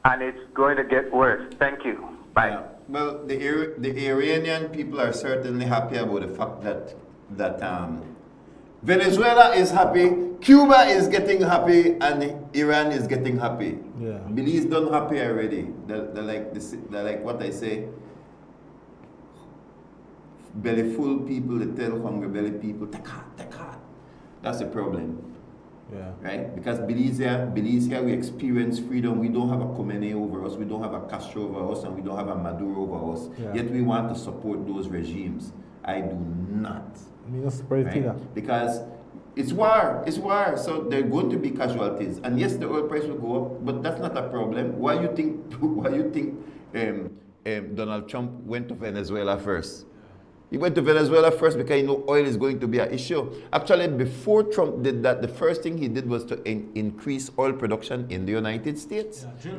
and it's going to get worse. Thank you. Bye. Yeah. Well, the Iranian people are certainly happy about the fact that Venezuela is happy, Cuba is getting happy, and Iran is getting happy. Yeah. Belize done happy already. They're like what I say. Belly full people, they tell hungry belly people, take heart. That's the problem. Yeah. Right? Because Belize here, we experience freedom. We don't have a Khomeini over us, we don't have a Castro over us, and we don't have a Maduro over us. Yeah. Yet we want to support those regimes. I do not. Right? Because it's war. So there are going to be casualties. And yes, the oil price will go up, but that's not a problem. Why you think Donald Trump went to Venezuela first? He went to Venezuela first because he knew oil is going to be an issue. Actually, before Trump did that, the first thing he did was to increase oil production in the United States. Yeah, drill.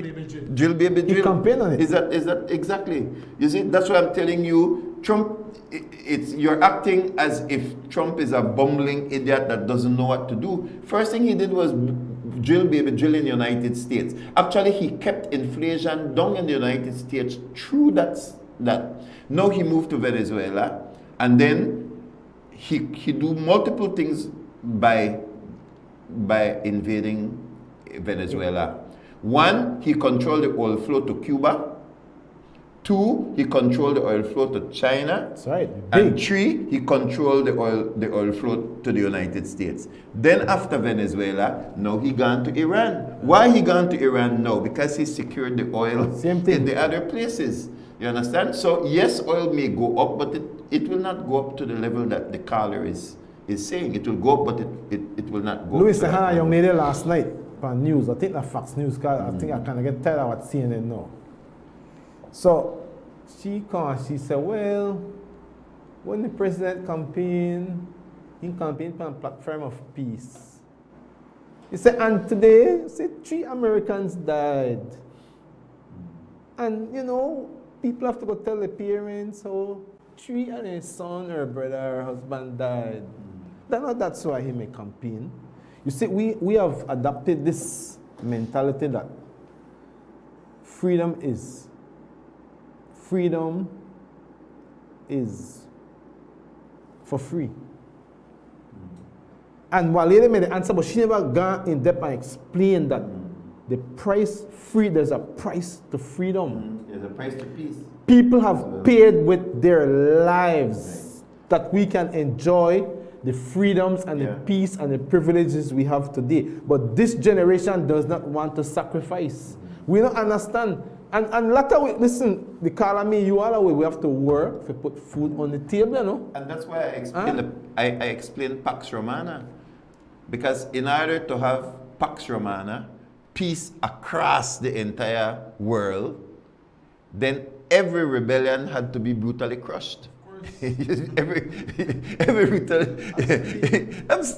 Drill, baby, drill. He campaigned on it. Is that exactly? You see, that's what I'm telling you. Trump, you're acting as if Trump is a bumbling idiot that doesn't know what to do. First thing he did was drill, baby, drill in the United States. Actually, he kept inflation down in the United States through that. Now he moved to Venezuela, and then he do multiple things by invading Venezuela. 1, he controlled the oil flow to Cuba. 2, he controlled the oil flow to China. That's right. And 3, he controlled the oil flow to the United States. Then after Venezuela, now he gone to Iran. Why he gone to Iran now? Because he secured the oil in the other places. You understand? So yes, oil may go up, but it will not go up to the level that the caller is saying. It will go up, but it will not go Louis, up. I had a young lady last night on news. I think that Fox News, because I think I kind of get tired of what CNN now. So she said, well, when the president campaigned, he campaigned on a platform of peace. He said, and today, he said 3 Americans died. And, people have to go tell the parents how 3 and his son or brother or husband died. That's why he may campaign. You see, we have adopted this mentality that freedom is for free. And one lady made the answer, but she never gone in depth and explained that the price there's a price to freedom. There's a price to peace. People have paid with their lives that we can enjoy the freedoms and the peace and the privileges we have today. But this generation does not want to sacrifice. We don't understand. And later, listen, the call me, you all away, we have to work to put food on the table, you know? And that's why I explained Pax Romana. Because in order to have Pax Romana, peace across the entire world, then every rebellion had to be brutally crushed. every brutal,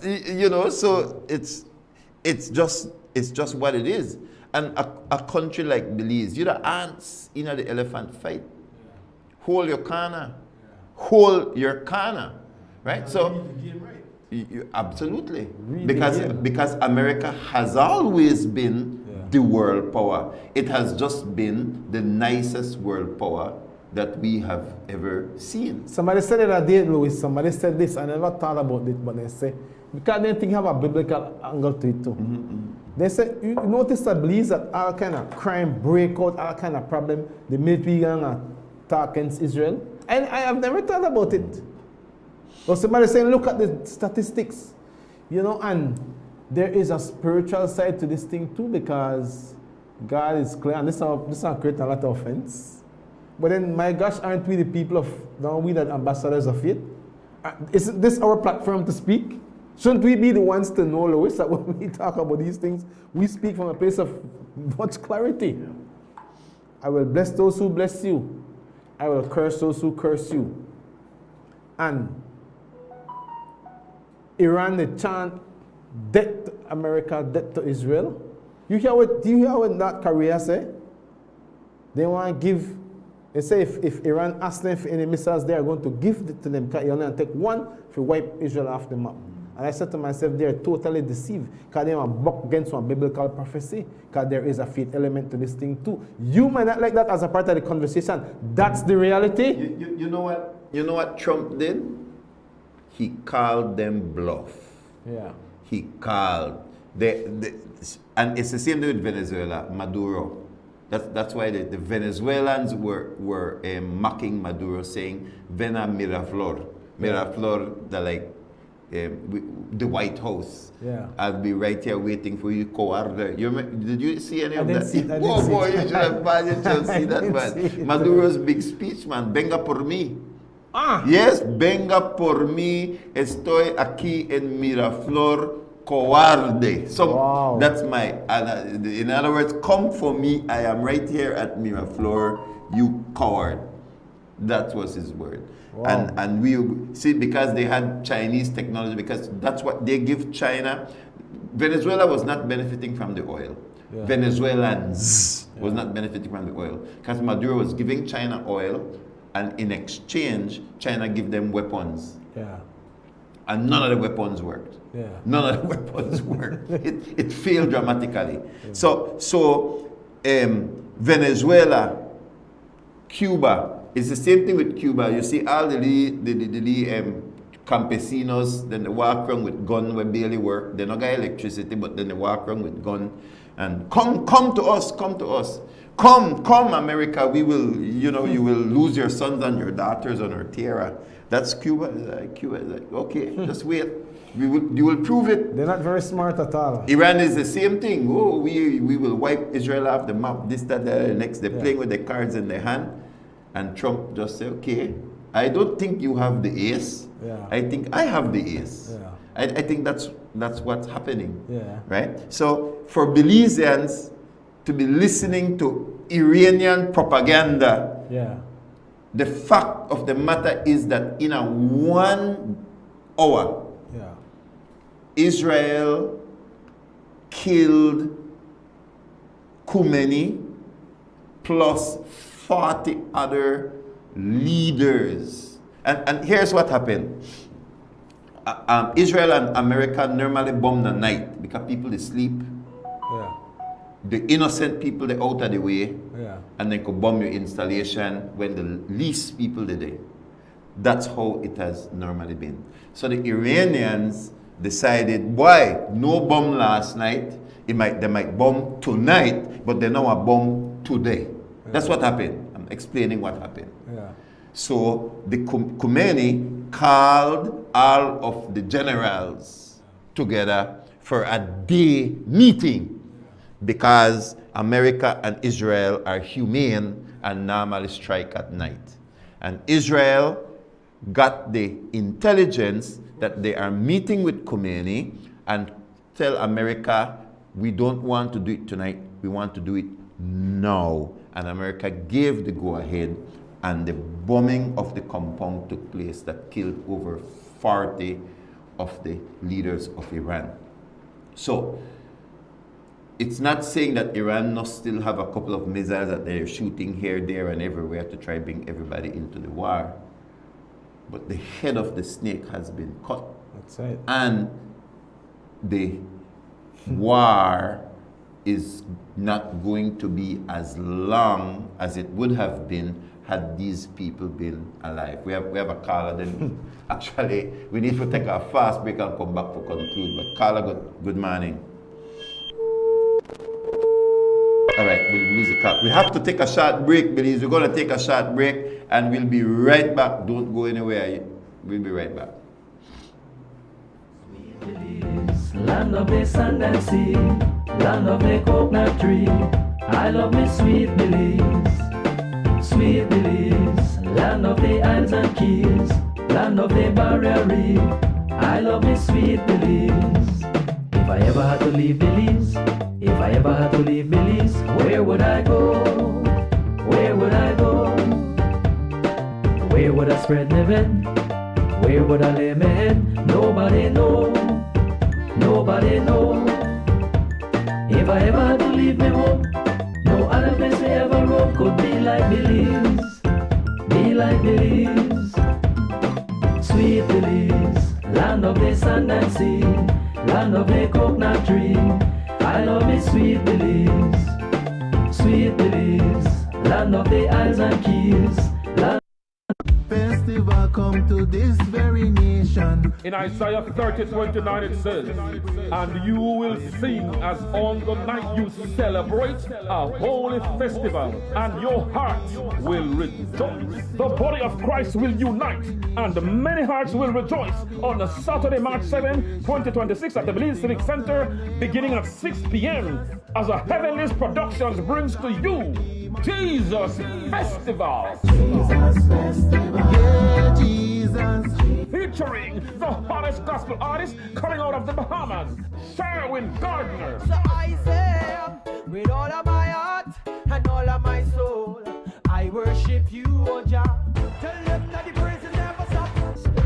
you know, so it's just what it is. And a country like Belize, you're the ants in the elephant fight. Hold your corner. Hold your corner. Right? So absolutely. Because America has always been the world power. It has just been the nicest world power that we have ever seen. Somebody said it a day, Louis. Somebody said this. I never thought about it, but they say, because they think have a biblical angle to it too. They say, you notice that Belize that all kind of crime break out, all kind of problem, the military gang attack against Israel. And I have never thought about it. But somebody saying, look at the statistics. You know, and there is a spiritual side to this thing too, because God is clear, and this will create a lot of offense. But then, my gosh, aren't we the people of, don't we that ambassadors of faith? Isn't this our platform to speak? Shouldn't we be the ones to know, Lois, that when we talk about these things, we speak from a place of much clarity? I will bless those who bless you. I will curse those who curse you. And Iran, they chant, death to America, death to Israel. Do you hear what North Korea say? They want to give, they say if Iran asks them for any missiles, they are going to give it to them, because you only take one to wipe Israel off the map. And I said to myself, they are totally deceived, because they want to buck against one biblical prophecy, because there is a faith element to this thing too. You might not like that as a part of the conversation. That's the reality. You know what? You know what Trump did? He called them bluff. Yeah. He called. And it's the same thing with Venezuela, Maduro. That's why the Venezuelans were mocking Maduro, saying, Vena Miraflor. Miraflor, the White House. Yeah. I'll be right here waiting for you, cobarde. Did you see any of that? You should have seen that, man. Maduro's big speech, man. Venga por mí. Yes, venga por mí. Estoy aquí en Miraflor, cobarde. So that's my, in other words, come for me. I am right here at Miraflor, you coward. That was his word. Wow. And we see, because they had Chinese technology, because that's what they give China. Venezuela was not benefiting from the oil. Yeah. Venezuelans was not benefiting from the oil, because Maduro was giving China oil, and in exchange, China give them weapons. Yeah. And none of the weapons worked. Yeah. None of the weapons worked. It failed dramatically. Yeah. So Venezuela, Cuba. It's the same thing with Cuba. You see all the campesinos, then they walk around with gun where barely work. They don't got electricity, but then they walk around with gun. And come to us, come to us. Come, America, we will, you will lose your sons and your daughters on our tierra. That's Cuba. Cuba is like, okay, just wait. You will prove it. They're not very smart at all. Iran is the same thing. Oh, we will wipe Israel off the map, this, that, the next. They're playing with the cards in their hand. And Trump just said, okay, I don't think you have the ace. Yeah. I think I have the ace. Yeah. I think that's what's happening. Yeah. Right? So for Belizeans to be listening to Iranian propaganda, the fact of the matter is that in a 1 hour, Israel killed Khomeini plus 40 other leaders. And here's what happened. Israel and America normally bomb the night because people they sleep. Yeah. The innocent people they out of the way. Yeah. And they could bomb your installation when the least people are there. That's how it has normally been. So the Iranians decided, boy, no bomb last night. They might bomb tonight, but they now a bomb today. That's what happened. I'm explaining what happened. Yeah. So the Khomeini called all of the generals together for a day meeting because America and Israel are humane and normally strike at night. And Israel got the intelligence that they are meeting with Khomeini and tell America, we don't want to do it tonight, we want to do it now. And America gave the go-ahead, and the bombing of the compound took place that killed over 40 of the leaders of Iran. So, it's not saying that Iran must still have a couple of missiles that they're shooting here, there, and everywhere to try to bring everybody into the war. But the head of the snake has been cut. That's it. And the war is not going to be as long as it would have been had these people been alive. We have a caller then. Actually, we need to take a fast break and come back to conclude. But caller, good morning. All right, we'll lose the call. We have to take a short break, please. We're going to take a short break and we'll be right back. Don't go anywhere. We'll be right back. Land of the sand and sea, land of the coconut tree. I love me sweet Belize, sweet Belize. Land of the isles and keys, land of the barrier reef. I love me sweet Belize. If I ever had to leave Belize, if I ever had to leave Belize, where would I go? Where would I go? Where would I spread my bed? Where would I lay my head? Nobody know. Nobody know. If I ever had to leave me home, no other place I ever roam could be like Belize. Be like Belize. Sweet Belize, land of the sand and sea, land of the coconut tree. I love me sweet Belize. Sweet Belize, land of the isles and keys. Festival come to this very nation. In Isaiah 30:29 it says, and you will sing as on the night you celebrate a holy festival, and your heart will rejoice. The body of Christ will unite, and many hearts will rejoice on the Saturday, March 7, 2026 at the Belize Civic Center, beginning at 6 p.m. as a Heavenly's Productions brings to you Jesus Festival. Jesus Festival. Yeah, Jesus. Featuring the hottest gospel artist coming out of the Bahamas, Sherwin Gardner. So I say, with all of my heart and all of my soul, I worship you, oh Jah. Tell them that the praise will never stop.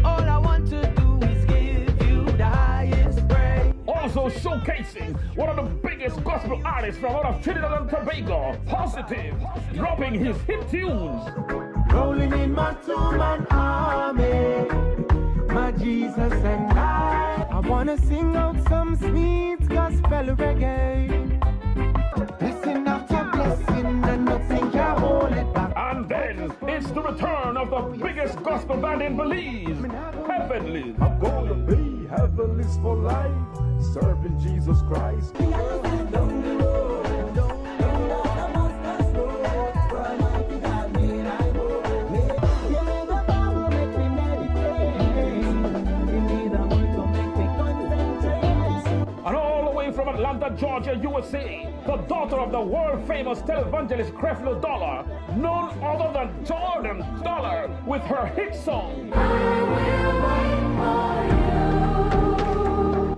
All I want to do is give you the highest praise. Also showcasing one of the biggest gospel artists from out of Trinidad and Tobago, Positive, dropping his hit tunes. Rolling in my two-man army, my Jesus and I wanna sing out some sweet gospel reggae. Listen after blessing and nothing can hold it back. And then it's the return of the biggest gospel band in Belize, Heavenly. I'm gonna be heavenly's for life, serving Jesus Christ. From Atlanta, Georgia, USA, the daughter of the world-famous televangelist Creflo Dollar, none other than Jordan Dollar, with her hit song.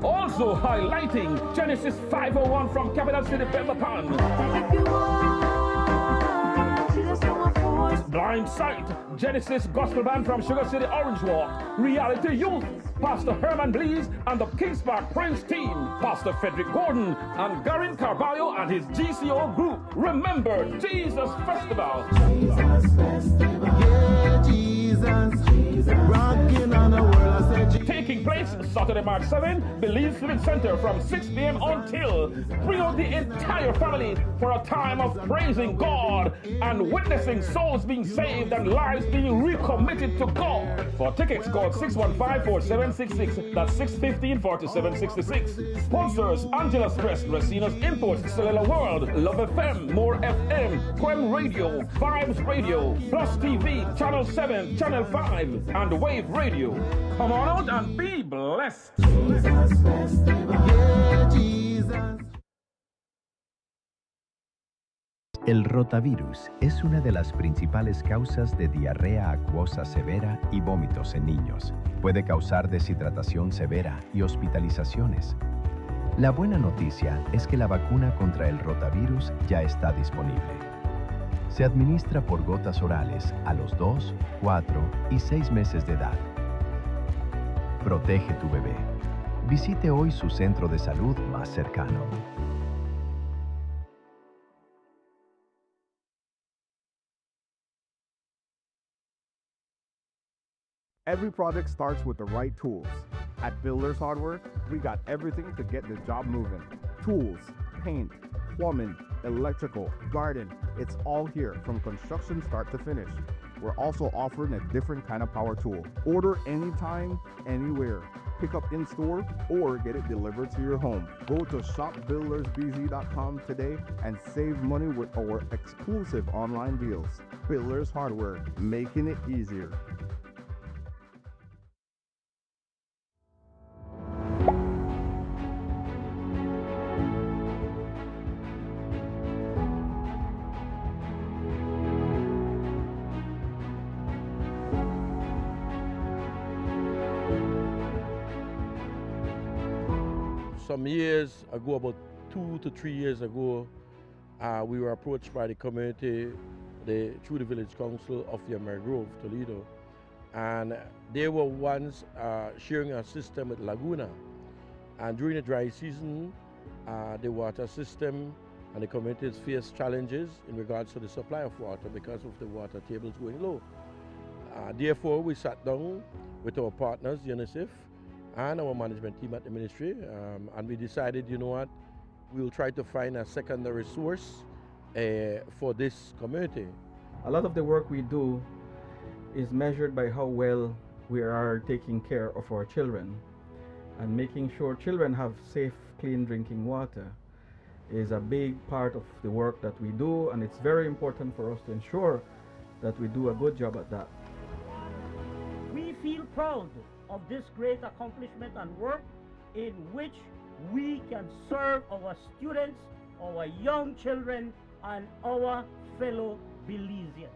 Also highlighting Genesis 501 from Capital City, Pentaton. Blind Sight, Genesis Gospel Band from Sugar City, Orange Walk. Reality Youth, Pastor Herman Blees and the Kings Park Prince team. Pastor Frederick Gordon and Garin Carballo and his GCO group. Remember, Jesus Festival. Jesus Festival. Yeah, Jesus. Rocking on the world. I said, Take taking place Saturday, March 7, Belize Civic Center from 6 p.m. until. Bring out the entire family for a time of praising God and witnessing souls being saved and lives being recommitted to God. For tickets, call 615-4766. That's 615-4766. Sponsors: Angela's Press, Racina's Imports, Cellular World, Love FM, More FM, Quem Radio, Vibes Radio, PlusTV, Channel 7, Channel 5, and Wave Radio. Come on out and be blessed. El rotavirus es una de las principales causas de diarrea acuosa severa y vómitos en niños. Puede causar deshidratación severa y hospitalizaciones. La buena noticia es que la vacuna contra el rotavirus ya está disponible. Se administra por gotas orales a los 2, 4 y 6 meses de edad. Protege tu bebé. Visite hoy su centro de salud más cercano. Every project starts with the right tools. At Builders Hardware, we got everything to get the job moving. Tools, paint, plumbing, electrical, garden, it's all here from construction start to finish. We're also offering a different kind of power tool. Order anytime, anywhere. Pick up in store or get it delivered to your home. Go to shopbuildersbz.com today and save money with our exclusive online deals. Builders Hardware, making it easier. Some years ago, about 2 to 3 years ago, we were approached by the community through the Village Council of Yammer Grove, Toledo, and they were once sharing a system with Laguna. And during the dry season, the water system and the communities faced challenges in regards to the supply of water because of the water tables going low. Therefore, we sat down with our partners, UNICEF, and our management team at the ministry, and we decided, you know what, we'll try to find a secondary source for this community. A lot of the work we do is measured by how well we are taking care of our children, and making sure children have safe, clean drinking water is a big part of the work that we do, and it's very important for us to ensure that we do a good job at that. We feel proud of this great accomplishment and work in which we can serve our students, our young children, and our fellow Belizeans.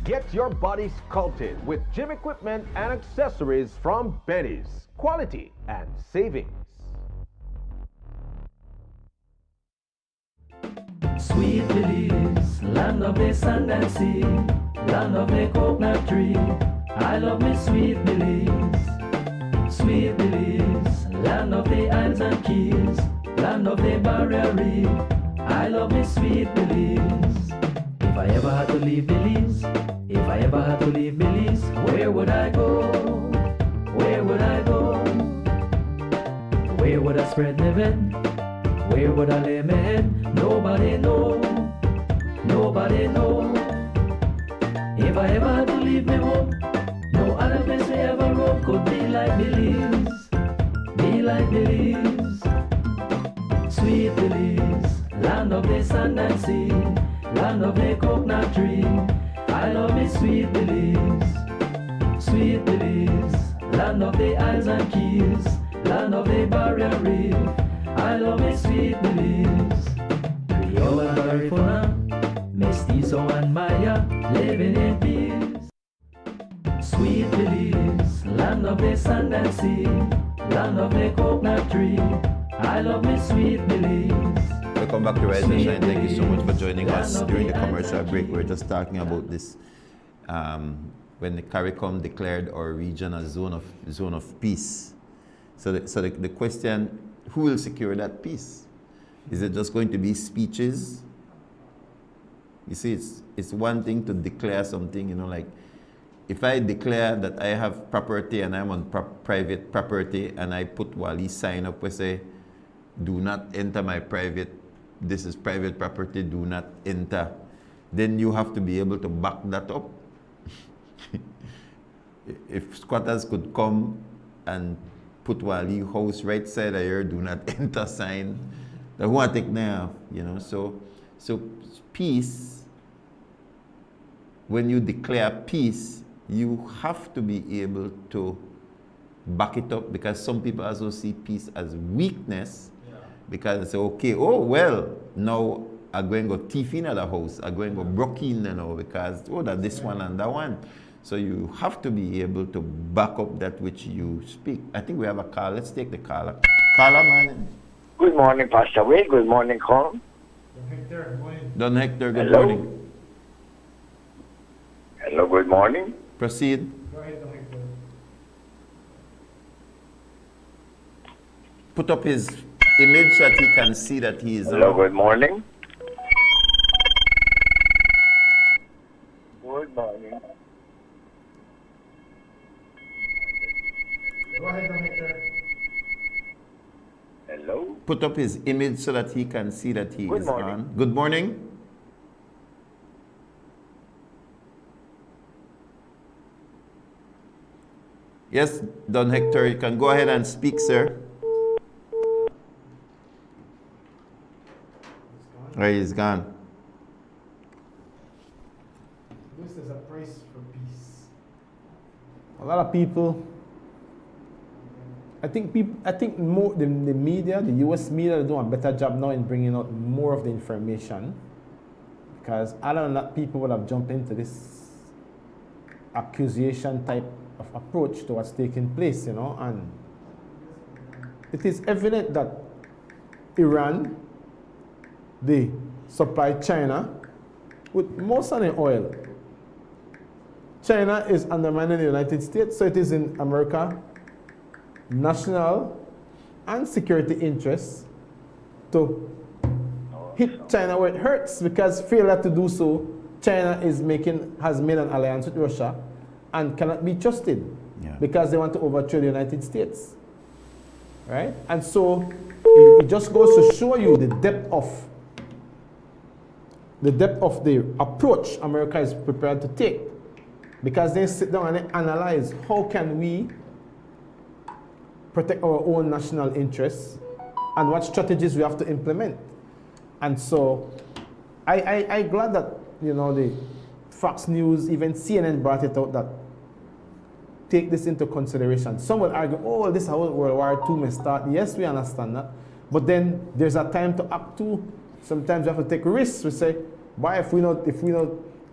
Get your body sculpted with gym equipment and accessories from Benny's. Quality and savings. Sweet Belize, land of the sand and sea, land of the coconut tree. I love me sweet Belize. Sweet Belize, land of the islands and keys, land of the barrier reef. I love me sweet Belize. If I ever had to leave Belize, if I ever had to leave Belize, where would I go? Where would I go? Where would I spread my bed? Where would I lay my head? Nobody know. Nobody know. If I ever had to leave my home, no other place I ever roam could be like Belize. Be like Belize. Sweet Belize, land of the sand and sea, land of the coconut tree. I love me sweet Belize. Sweet Belize, land of the islands and keys, land of the barrier reef. I love me sweet Belize. Creole and Garifuna, Mestizo and Maya, living in peace. Sweet Belize, land land of the sand and sea, land of the coconut tree. I love me sweet Belize. Welcome back to Rise and Shine. Thank you so much for joining us during the commercial break. We're just talking about this when the CARICOM declared our region a zone of peace. So the question, who will secure that peace? Is it just going to be speeches? You see, it's one thing to declare something, you know, like if I declare that I have property and I'm on private property and I put Wali sign up where say, do not enter my private, this is private property, do not enter, then you have to be able to back that up. If squatters could come and put Wali house right side of here, do not enter sign, they want to take now, you know. So peace, when you declare peace, you have to be able to back it up, because some people also see peace as weakness, because they say, okay, oh well, now I'm going to go thief in the house, I'm going to go broke in now because that this one and that one. So you have to be able to back up that which you speak. I think we have a call. Let's take the caller. Caller, man. Good morning, Pastor Wade. Good morning, Colin. Don Hector, good Hello. morning. Hello, good morning. Proceed. Go ahead, Don Hector. Put up his image so that he can see that he is. Hello, good morning. Good morning. Go ahead, Don Hector. Hello. Put up his image so that he can see that he Good is morning. on. Good morning. Yes, Don Hector, you can go ahead and speak, sir. Right, he's gone. This is a price for peace. A lot of people, I think more the media, the US media, are doing a better job now in bringing out more of the information, because other than that, people would have jumped into this accusation type of approach to what's taking place, you know, and it is evident that Iran, they supply China with most of the oil. China is undermining the United States, so it is in America national and security interests to hit China where it hurts, because failure to do so, China has made an alliance with Russia and cannot be trusted, because they want to overthrow the United States, right? And so it just goes to show you the depth of the approach America is prepared to take, because they sit down and they analyze how can we protect our own national interests and what strategies we have to implement. And so I'm glad that, you know, the Fox News, even CNN brought it out, that take this into consideration. Some will argue, oh, this is how World War II may start. Yes, we understand that. But then there's a time to act too. Sometimes we have to take risks. We say, why if we not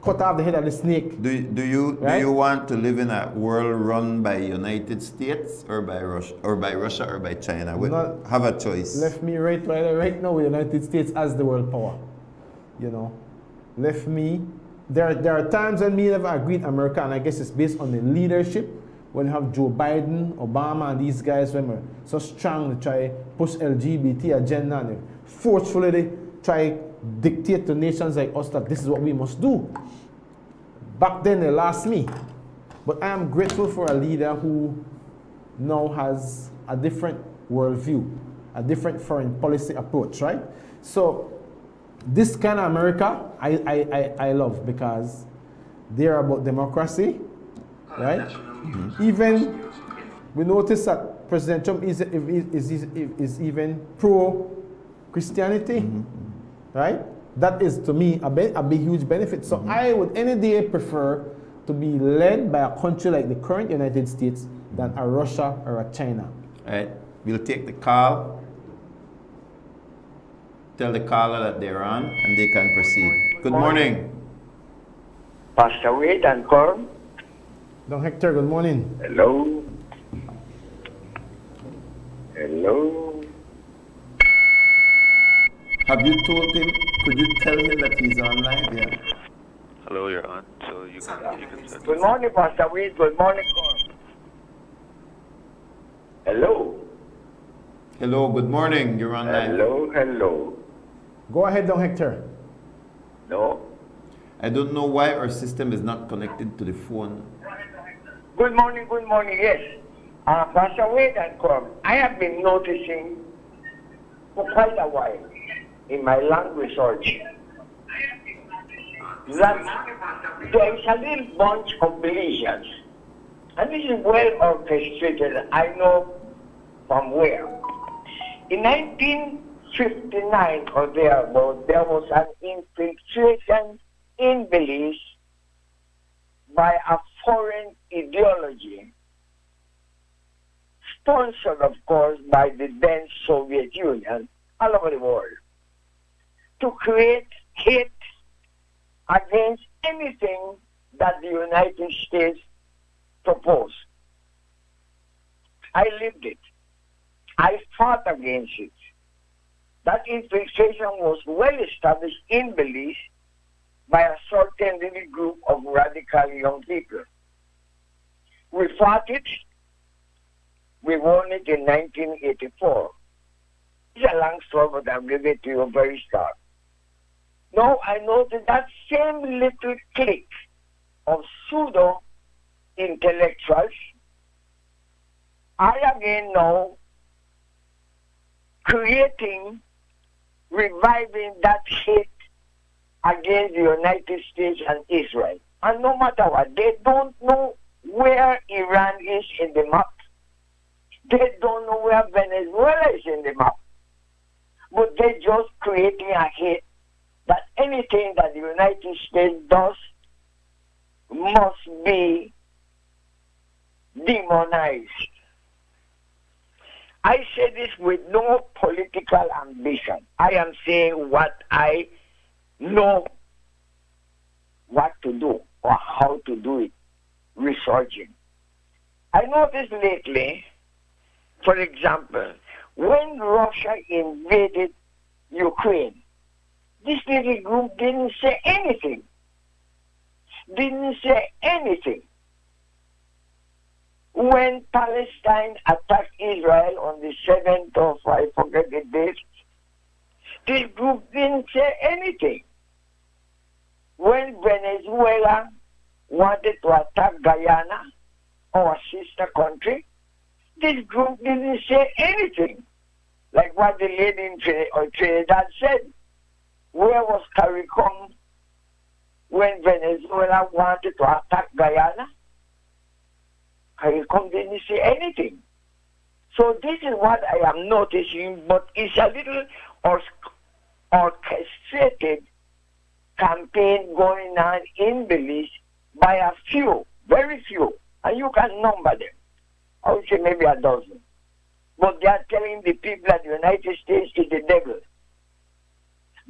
cut off the head of the snake? Do you want to live in a world run by United States or by Russia or by China? We have a choice. Left me right now with the United States as the world power. You know, left me. There are times when me never agreed with America, and I guess it's based on the leadership. When you have Joe Biden, Obama, and these guys, when we're so strong to try push LGBT agenda, and forcefully they try dictate to nations like us that this is what we must do. Back then they lost me. But I am grateful for a leader who now has a different worldview, a different foreign policy approach, right? So this kind of America I love, because they're about democracy, right? Even we notice that President Trump is even pro-Christianity, right? That is, to me, a big, huge benefit. So I would any day prefer to be led by a country like the current United States than a Russia or a China. All right, we'll take the call. Tell the caller that they're on and they can proceed. Good morning. Pastor Wade and Corum. Don Hector, good morning. Hello. Hello. Have you told him? Could you tell him that he's on live? Yeah. Hello, you're on, so you can start. Good morning, Pastor Weed. Good morning, Corn. Hello. Hello. Good morning. You're on live. Hello. Go ahead, Don Hector. No. I don't know why our system is not connected to the phone. Good morning, yes. Pastor Wade and Corn, I have been noticing for quite a while in my land research that there is a little bunch of Belizeans, and this is well orchestrated. I know from where. In 1959 or thereabout, there was an infiltration in Belize by a foreign ideology, sponsored, of course, by the then Soviet Union all over the world, to create hate against anything that the United States proposed. I lived it. I fought against it. That infiltration was well established in Belize by a certain little group of radical young people. We fought it. We won it in 1984. It's a long story, but I'll give it to you very short. Now I noticed that same little clique of pseudo-intellectuals are again now reviving that hate against the United States and Israel. And no matter what, they don't know where Iran is in the map. They don't know where Venezuela is in the map. But they're just creating a hate that anything that the United States does must be demonized. I say this with no political ambition. I am saying what I know what to do or how to do it, researching. I noticed lately, for example, when Russia invaded Ukraine, this little group didn't say anything. When Palestine attacked Israel on the 7th of, I forget the date, this group didn't say anything. When Venezuela wanted to attack Guyana, our sister country, this group didn't say anything. Like what the lady in Trinidad said. Where was CARICOM when Venezuela wanted to attack Guyana? CARICOM didn't say anything. So this is what I am noticing, but it's a little orchestrated campaign going on in Belize by a few, very few, and you can number them. I would say maybe a dozen. But they are telling the people that the United States is the devil,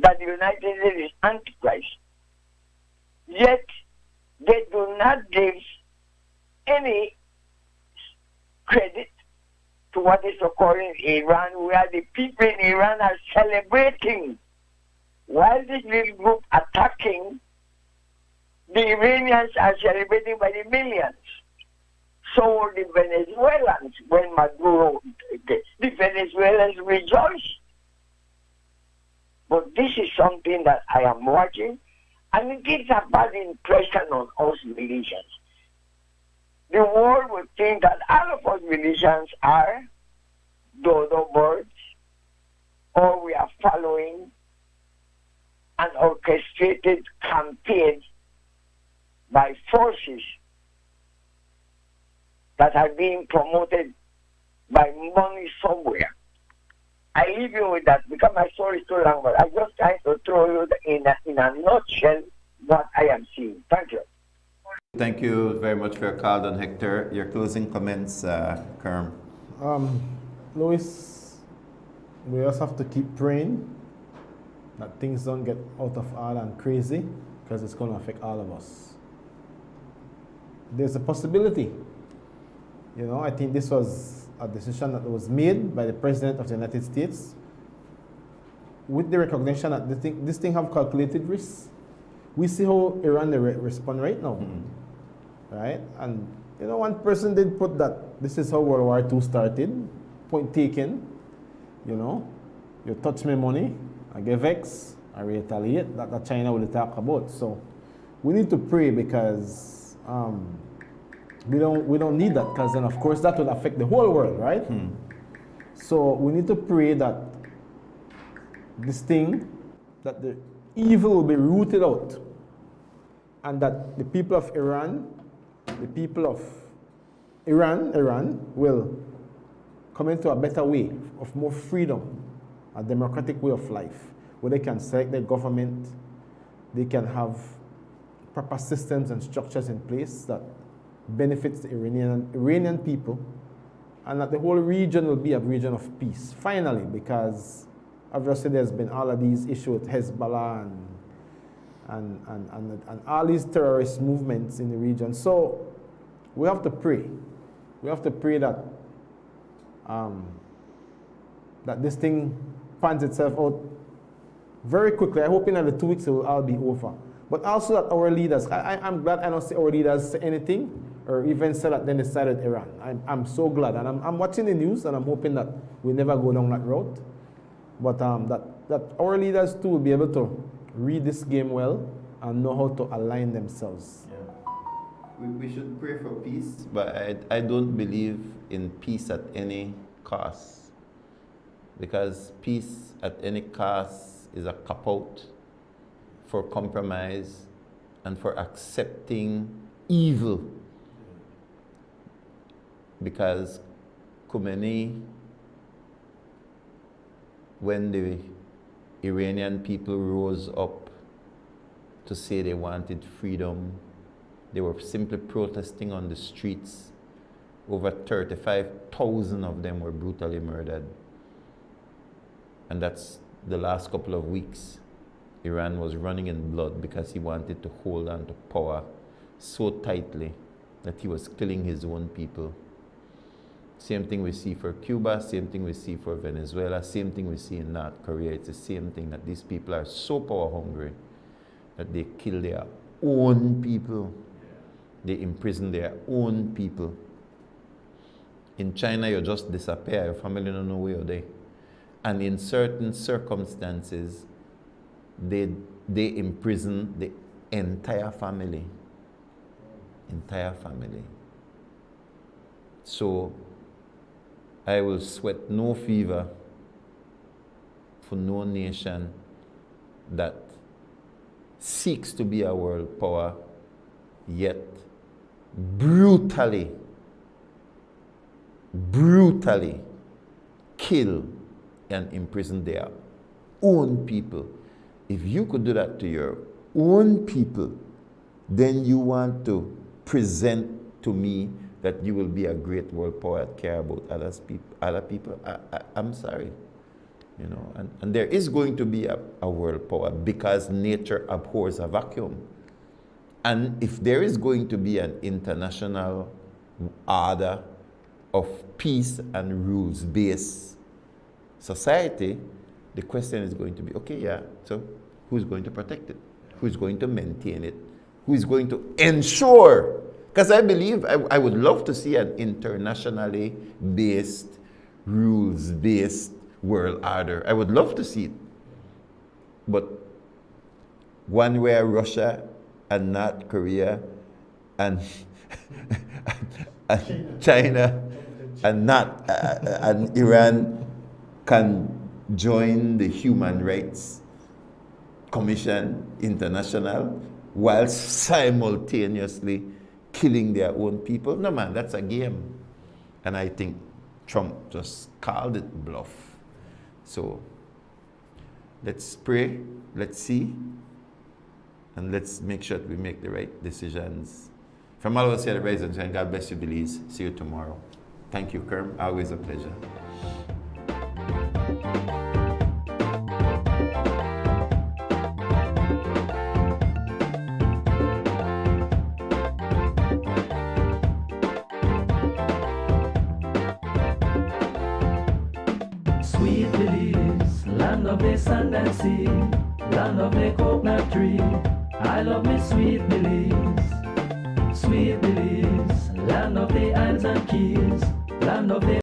that the United States is Antichrist. Yet they do not give any credit to what is occurring in Iran, where the people in Iran are celebrating while this little group attacking. The Iranians are celebrating by the millions. So were the Venezuelans when Maduro, the Venezuelans rejoiced. But this is something that I am watching, and it gives a bad impression on us Belizeans. The world would think that all of us Belizeans are dodo birds, or we are following an orchestrated campaign by forces that are being promoted by money somewhere. I leave you with that because my story is too long, but I just trying to throw you in a nutshell what I am seeing. Thank you. Thank you very much for your call, Don Hector. Your closing comments, Kerm. Louis, we just have to keep praying that things don't get out of hand and crazy, because it's going to affect all of us. There's a possibility. You know, I think this was a decision that was made by the President of the United States with the recognition that this thing have calculated risks. We see how Iran respond right now, right? And you know, one person did put that this is how World War II started. Point taken. You know, you touch me money, I get vex, I retaliate. That China will talk about. So we need to pray because we don't need that, because then of course that will affect the whole world, right? So we need to pray that this thing, that the evil will be rooted out, and that the people of Iran, will come into a better way of more freedom, a democratic way of life, where they can select their government, they can have proper systems and structures in place that benefits the Iranian people, and that the whole region will be a region of peace, finally, because obviously there's been all of these issues with Hezbollah and all these terrorist movements in the region. So we have to pray. We have to pray that that this thing pans itself out very quickly. I hope in another 2 weeks it will all be over. But also that our leaders, I'm glad I don't see our leaders say anything or even say that they decided Iran. I'm so glad. And I'm watching the news and I'm hoping that we never go down that road. But that our leaders too will be able to read this game well and know how to align themselves. Yeah. We should pray for peace, but I don't believe in peace at any cost. Because peace at any cost is a cop-out for compromise and for accepting evil. Because Khomeini, when the Iranian people rose up to say they wanted freedom, they were simply protesting on the streets. Over 35,000 of them were brutally murdered. And that's the last couple of weeks. Iran was running in blood because he wanted to hold on to power so tightly that he was killing his own people. Same thing we see for Cuba, same thing we see for Venezuela, same thing we see in North Korea. It's the same thing, that these people are so power hungry that they kill their own people. They imprison their own people. In China, you just disappear, your family don't know where you're there. And in certain circumstances, they imprison the entire family. Entire family. So I will sweat no fever for no nation that seeks to be a world power, yet brutally kill and imprison their own people. If you could do that to your own people, then you want to present to me that you will be a great world power and care about other people. I'm sorry. You know, and there is going to be a world power because nature abhors a vacuum. And if there is going to be an international order of peace and rules-based society, the question is going to be, okay, yeah, so who's going to protect it? Who's going to maintain it? Who is going to ensure? Because I believe I would love to see an internationally based, rules-based world order. I would love to see it. But one where Russia and North Korea and China and and Iran can join the Human Rights Commission International while simultaneously killing their own people. No, man, that's a game. And I think Trump just called it bluff. So let's pray, let's see, and let's make sure that we make the right decisions. From all of us here at Rise and Shine, God bless you, Belize. See you tomorrow. Thank you, Kerm. Always a pleasure. Sweet Belize, land of the sand and sea, land of the coconut tree. I love me sweet Belize. Sweet Belize, land of the islands and keys, land of the